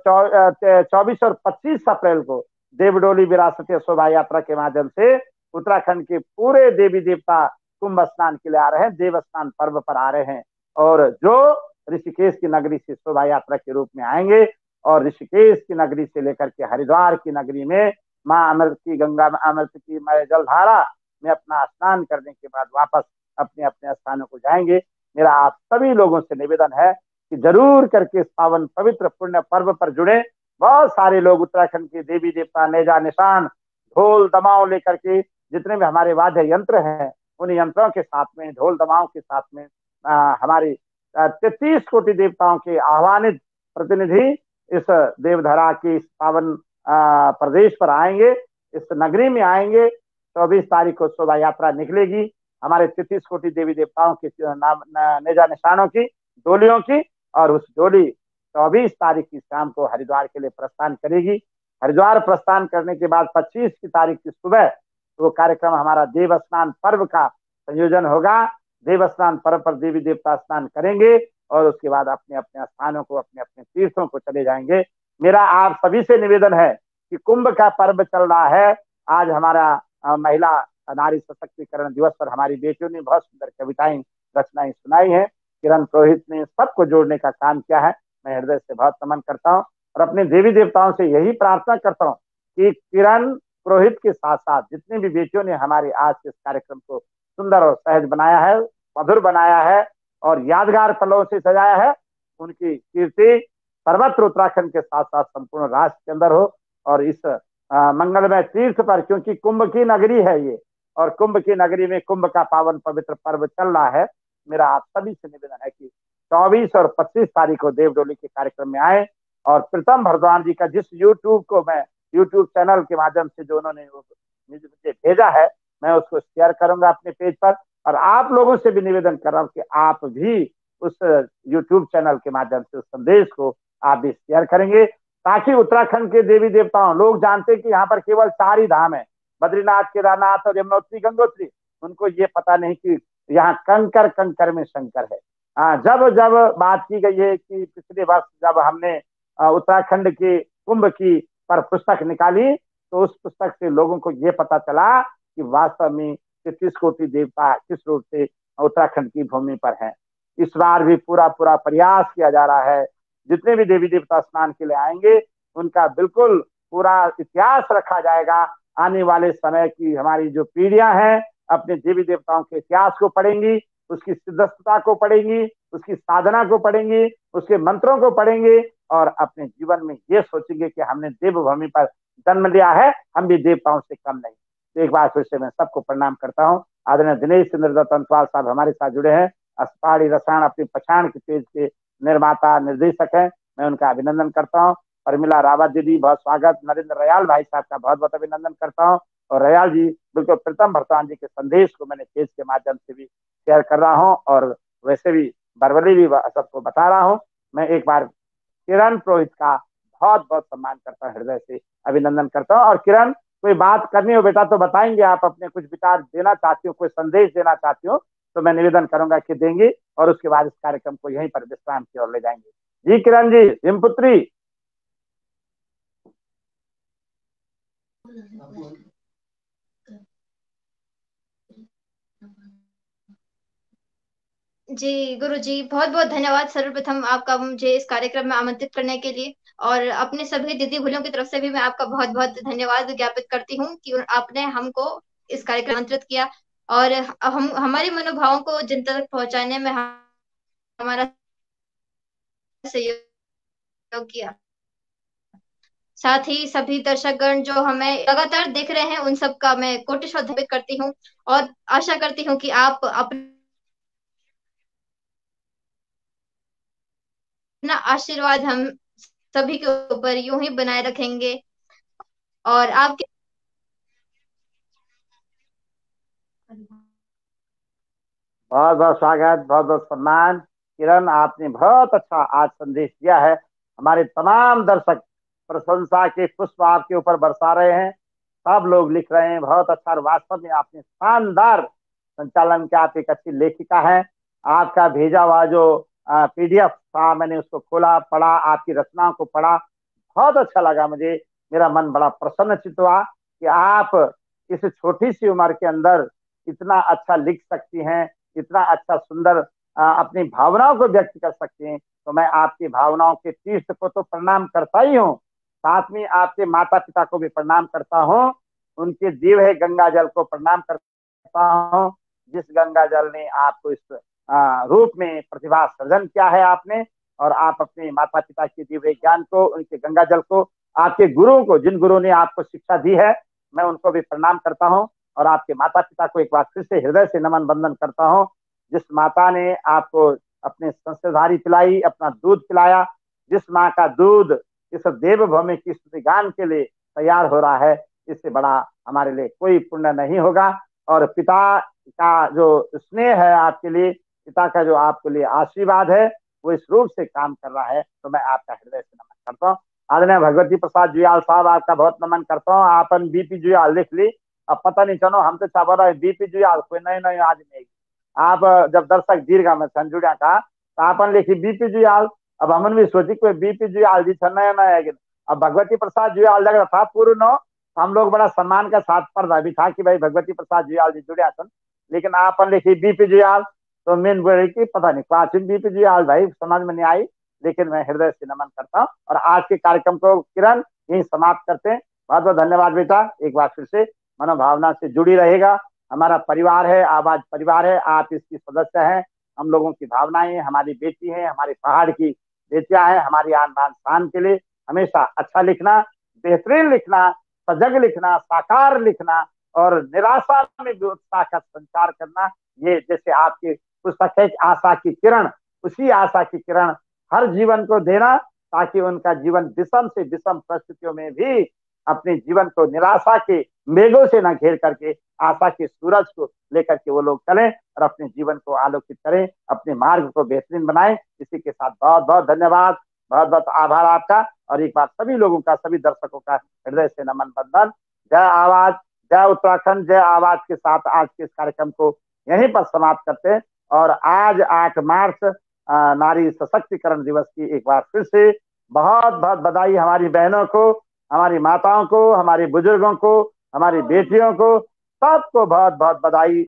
Speaker 1: 24 और 25 अप्रैल को देवडोली विरासती शोभा यात्रा के माध्यम से उत्तराखंड के पूरे देवी देवता कुंभ स्नान के लिए आ रहे हैं, देव स्नान पर्व पर आ रहे हैं। और जो ऋषिकेश की नगरी से शोभा यात्रा के रूप में आएंगे और ऋषिकेश की नगरी से लेकर के हरिद्वार की नगरी में माँ अमृत की गंगा अमृत की जलधारा में अपना स्नान करने के बाद वापस अपने अपने स्थानों को जाएंगे। मेरा आप सभी लोगों से निवेदन है कि जरूर करके इस पावन पवित्र पुण्य पर्व पर जुड़े। बहुत सारे लोग उत्तराखंड के देवी देवता नेजा निशान ढोल दमाव लेकर के जितने भी हमारे वाद्य यंत्र हैं उन यंत्रों के साथ में ढोल दमाव के साथ में हमारी 33 कोटि देवताओं के आह्वानित प्रतिनिधि इस देवधरा के इस पावन प्रदेश पर आएंगे, इस नगरी में आएंगे। 24 तारीख को शोभा यात्रा निकलेगी हमारे 33 कोटि देवी देवताओं के नेजा निशानों की डोलियों की, और उस डोली 24 तारीख की शाम को हरिद्वार के लिए प्रस्थान करेगी। हरिद्वार प्रस्थान करने के बाद 25 की तारीख की सुबह वो कार्यक्रम हमारा देव स्नान पर्व का संयोजन होगा। देव स्नान पर्व पर देवी देवता स्नान करेंगे और उसके बाद अपने अपने स्थानों को अपने अपने तीर्थों को चले जाएंगे। मेरा आप सभी से निवेदन है कि कुंभ का पर्व चल रहा है। आज हमारा महिला नारी सशक्तिकरण दिवस पर हमारी बेटियों ने बहुत सुंदर कविताएं रचनाएं सुनाई है। किरण पुरोहित ने सबको जोड़ने का काम किया है। मैं हृदय से बहुत नमन करता हूँ और अपने देवी देवताओं से यही प्रार्थना करता हूँ कि किरण पुरोहित के साथ साथ जितनी भी बेटियों ने हमारे आज के इस कार्यक्रम को सुंदर और सहज बनाया है, मधुर बनाया है और यादगार पलों से सजाया है, उनकी कीर्ति सर्वत्र उत्तराखंड के साथ साथ संपूर्ण राष्ट्र के अंदर हो। और इस मंगलमय तीर्थ पर, क्योंकि कुंभ की नगरी है ये और कुंभ की नगरी में कुंभ का पावन पवित्र पर्व चल रहा है, मेरा आप सभी से निवेदन है कि 24 और 25 तारीख को देवडोली के कार्यक्रम में आए। और प्रीतम भरद्वाज जी का जिस यूट्यूब को मैं यूट्यूब चैनल के माध्यम से जो उन्होंने मुझे भेजा है, मैं उसको शेयर करूंगा अपने पेज पर। और आप लोगों से भी निवेदन कर रहा हूँ कि आप भी उस यूट्यूब चैनल के माध्यम से उस संदेश को आप भी शेयर करेंगे, ताकि उत्तराखंड के देवी देवताओं, लोग जानते हैं कि यहाँ पर केवल 4 ही धाम है, बद्रीनाथ, केदारनाथ और यमुनोत्री, गंगोत्री। उनको ये पता नहीं कि यहाँ कंकर कंकर में शंकर है। जब जब बात की गई है कि पिछले वर्ष जब हमने उत्तराखंड के कुंभ की पर पुस्तक निकाली तो उस पुस्तक से लोगों को ये पता चला कि वास्तव में 33 कोटि देवता किस रूप से उत्तराखंड की भूमि पर हैं। इस बार भी पूरा पूरा प्रयास किया जा रहा है। जितने भी देवी देवता स्नान के लिए आएंगे उनका बिल्कुल पूरा इतिहास रखा जाएगा। आने वाले समय की हमारी जो पीढ़ियां हैं अपने देवी देवताओं के इतिहास को पढ़ेंगी, उसकी सिद्धता को पढ़ेंगी, उसकी साधना को पढ़ेंगी, उसके मंत्रों को पढ़ेंगे और अपने जीवन में ये सोचेंगे कि हमने देवभूमि पर जन्म लिया है, हम भी देवताओं से कम नहीं। तो एक बार फिर से मैं सबको प्रणाम करता हूँ। आदरणीय दिनेश चंद्र दत्त अंतवाल साहब हमारे साथ जुड़े हैं, पहाड़ी रसायन अपनी पहचान के पेज के निर्माता निर्देशक हैं, मैं उनका अभिनंदन करता हूँ। परमिला रावत दीदी बहुत स्वागत। नरेंद्र रयाल भाई साहब का बहुत बहुत अभिनंदन करता हूँ। और रयाल जी बिल्कुल प्रीतम भरद्वाज जी के संदेश को मैंने पेज के माध्यम से भी शेयर कर रहा हूँ और वैसे भी बरवली भी सबको बता रहा हूँ। मैं एक बार किरण पुरोहित का बहुत बहुत सम्मान करता हूँ, हृदय से अभिनंदन करता हूँ। और किरण, कोई बात करनी हो बेटा तो बताएंगे, आप अपने कुछ विचार देना चाहती हो, कोई संदेश देना चाहती हो तो मैं निवेदन करूंगा कि देंगे और उसके बाद इस कार्यक्रम को यहीं पर विश्राम की ओर ले जाएंगे। जी किरण जी, हिमपुत्री।
Speaker 2: जी गुरु जी, बहुत बहुत धन्यवाद सर्वप्रथम आपका मुझे इस कार्यक्रम में आमंत्रित करने के लिए। और अपने सभी दीदी भूलियों की तरफ से भी मैं आपका बहुत बहुत धन्यवाद ज्ञापित करती हूँ कि आपने हमको इस कार्यक्रम में आमंत्रित किया और हम हमारे मनोभावों को जिन तक पहुंचाने में हमारा सहयोग किया। साथ ही सभी दर्शकगण जो हमें लगातार देख रहे हैं उन सब का मैं कोटिश्वर धन्यवाद करती हूँ और आशा करती हूँ कि आप अपना आशीर्वाद हम सभी के ऊपर यूं ही बनाए रखेंगे। और आपके
Speaker 1: बहुत बहुत स्वागत, बहुत बहुत सम्मान। किरण, आपने बहुत अच्छा आज संदेश दिया है। हमारे तमाम दर्शक प्रशंसा के पुष्प आपके ऊपर बरसा रहे हैं, सब लोग लिख रहे हैं बहुत अच्छा। और वास्तव में आपने शानदार संचालन किया, आप एक अच्छी लेखिका हैं। आपका भेजा हुआ जो PDF था, मैंने उसको खोला, पढ़ा, आपकी रचनाओं को पढ़ा, बहुत अच्छा लगा मुझे। मेरा मन बड़ा प्रसन्नचित्त हुआ कि आप इस छोटी सी उम्र के अंदर इतना अच्छा लिख सकती हैं, इतना अच्छा सुंदर अपनी भावनाओं को व्यक्त कर सकती हैं। तो मैं आपकी भावनाओं के तीर्थ को तो प्रणाम करता ही हूँ, साथ में आपके माता पिता को भी प्रणाम करता हूँ, उनके दिए हुए गंगा जल को प्रणाम करता हूँ, जिस गंगा जल ने आपको इस रूप में प्रतिभा सृजन किया है आपने। और आप अपने माता पिता के दिए हुए ज्ञान को, उनके गंगा जल को, आपके गुरुओं को, जिन गुरुओं ने आपको शिक्षा दी है, मैं उनको भी प्रणाम करता हूँ। और आपके माता पिता को एक बार फिर से हृदय से नमन बंदन करता हूँ। जिस माता ने आपको अपने संस्कारधारी पिलाई, अपना दूध पिलाया, जिस माँ का दूध इस देवभूमि की स्तुति गान के लिए तैयार हो रहा है, इससे बड़ा हमारे लिए कोई पुण्य नहीं होगा। और पिता का जो स्नेह है आपके लिए, पिता का जो आपके लिए आशीर्वाद है, वो इस रूप से काम कर रहा है। तो मैं आपका हृदय से नमन करता हूँ। आदरणीय भगवती प्रसाद जुयाल साहब, आपका बहुत नमन करता हूँ। आपन BP जुयाल लिख ली, अब पता नहीं चलो हम तो चाह रहा है BP जुयाल कोई नए नए आदमी। आप जब दर्शक दीर्घा में संजुड़ा का तो आपन लिखी BP जुयाल, अब हमन भी सोची कोई BP जुयाल जी नया नया है। अब भगवती प्रसाद जुयाल लग रहा था पूर्ण नो, हम लोग बड़ा सम्मान के साथ पर्दा भी था कि भाई भगवती प्रसाद जुयाल जी जुड़े सन, लेकिन आपन लिखी BP जुयाल, तो मेन बोले की पता नहीं प्राचीन BP जुयाल भाई समझ में नहीं आई। लेकिन मैं हृदय से नमन करता हूँ और आज के कार्यक्रम को किरण यही समाप्त करते हैं। बहुत बहुत धन्यवाद बेटा, एक बार फिर से मनोभावना से जुड़ी रहेगा। हमारा परिवार है, आवाज परिवार है, आप इसकी सदस्य हैं। हम लोगों की भावनाएं हैं, हमारी बेटी है, हमारे पहाड़ की बेटियां हैं। हमारी आन बान शान के लिए हमेशा अच्छा लिखना, बेहतरीन लिखना, सजग लिखना, साकार लिखना और निराशा में भी उत्साह का संचार करना, ये जैसे आपकी पुस्तक है आशा की किरण, उसी आशा की किरण हर जीवन को देना, ताकि उनका जीवन विषम से विषम परिस्थितियों में भी अपने जीवन को निराशा के मेघों से न घेर करके आशा के सूरज को लेकर के वो लोग चलें और अपने जीवन को आलोकित करें, अपने मार्ग को बेहतरीन बनाएं। इसी के साथ बहुत बहुत धन्यवाद, बहुत बहुत आभार आपका। और एक बार सभी लोगों का, सभी दर्शकों का हृदय से नमन बंदन। जय आवाज, जय उत्तराखंड, जय आवाज के साथ आज के इस कार्यक्रम को यहीं पर समाप्त करते हैं। और आज 8 मार्च नारी सशक्तिकरण दिवस की एक बार फिर से बहुत बहुत बधाई हमारी बहनों को, हमारी माताओं को, हमारे बुजुर्गों को, हमारी बेटियों को, सबको बहुत बहुत बधाई।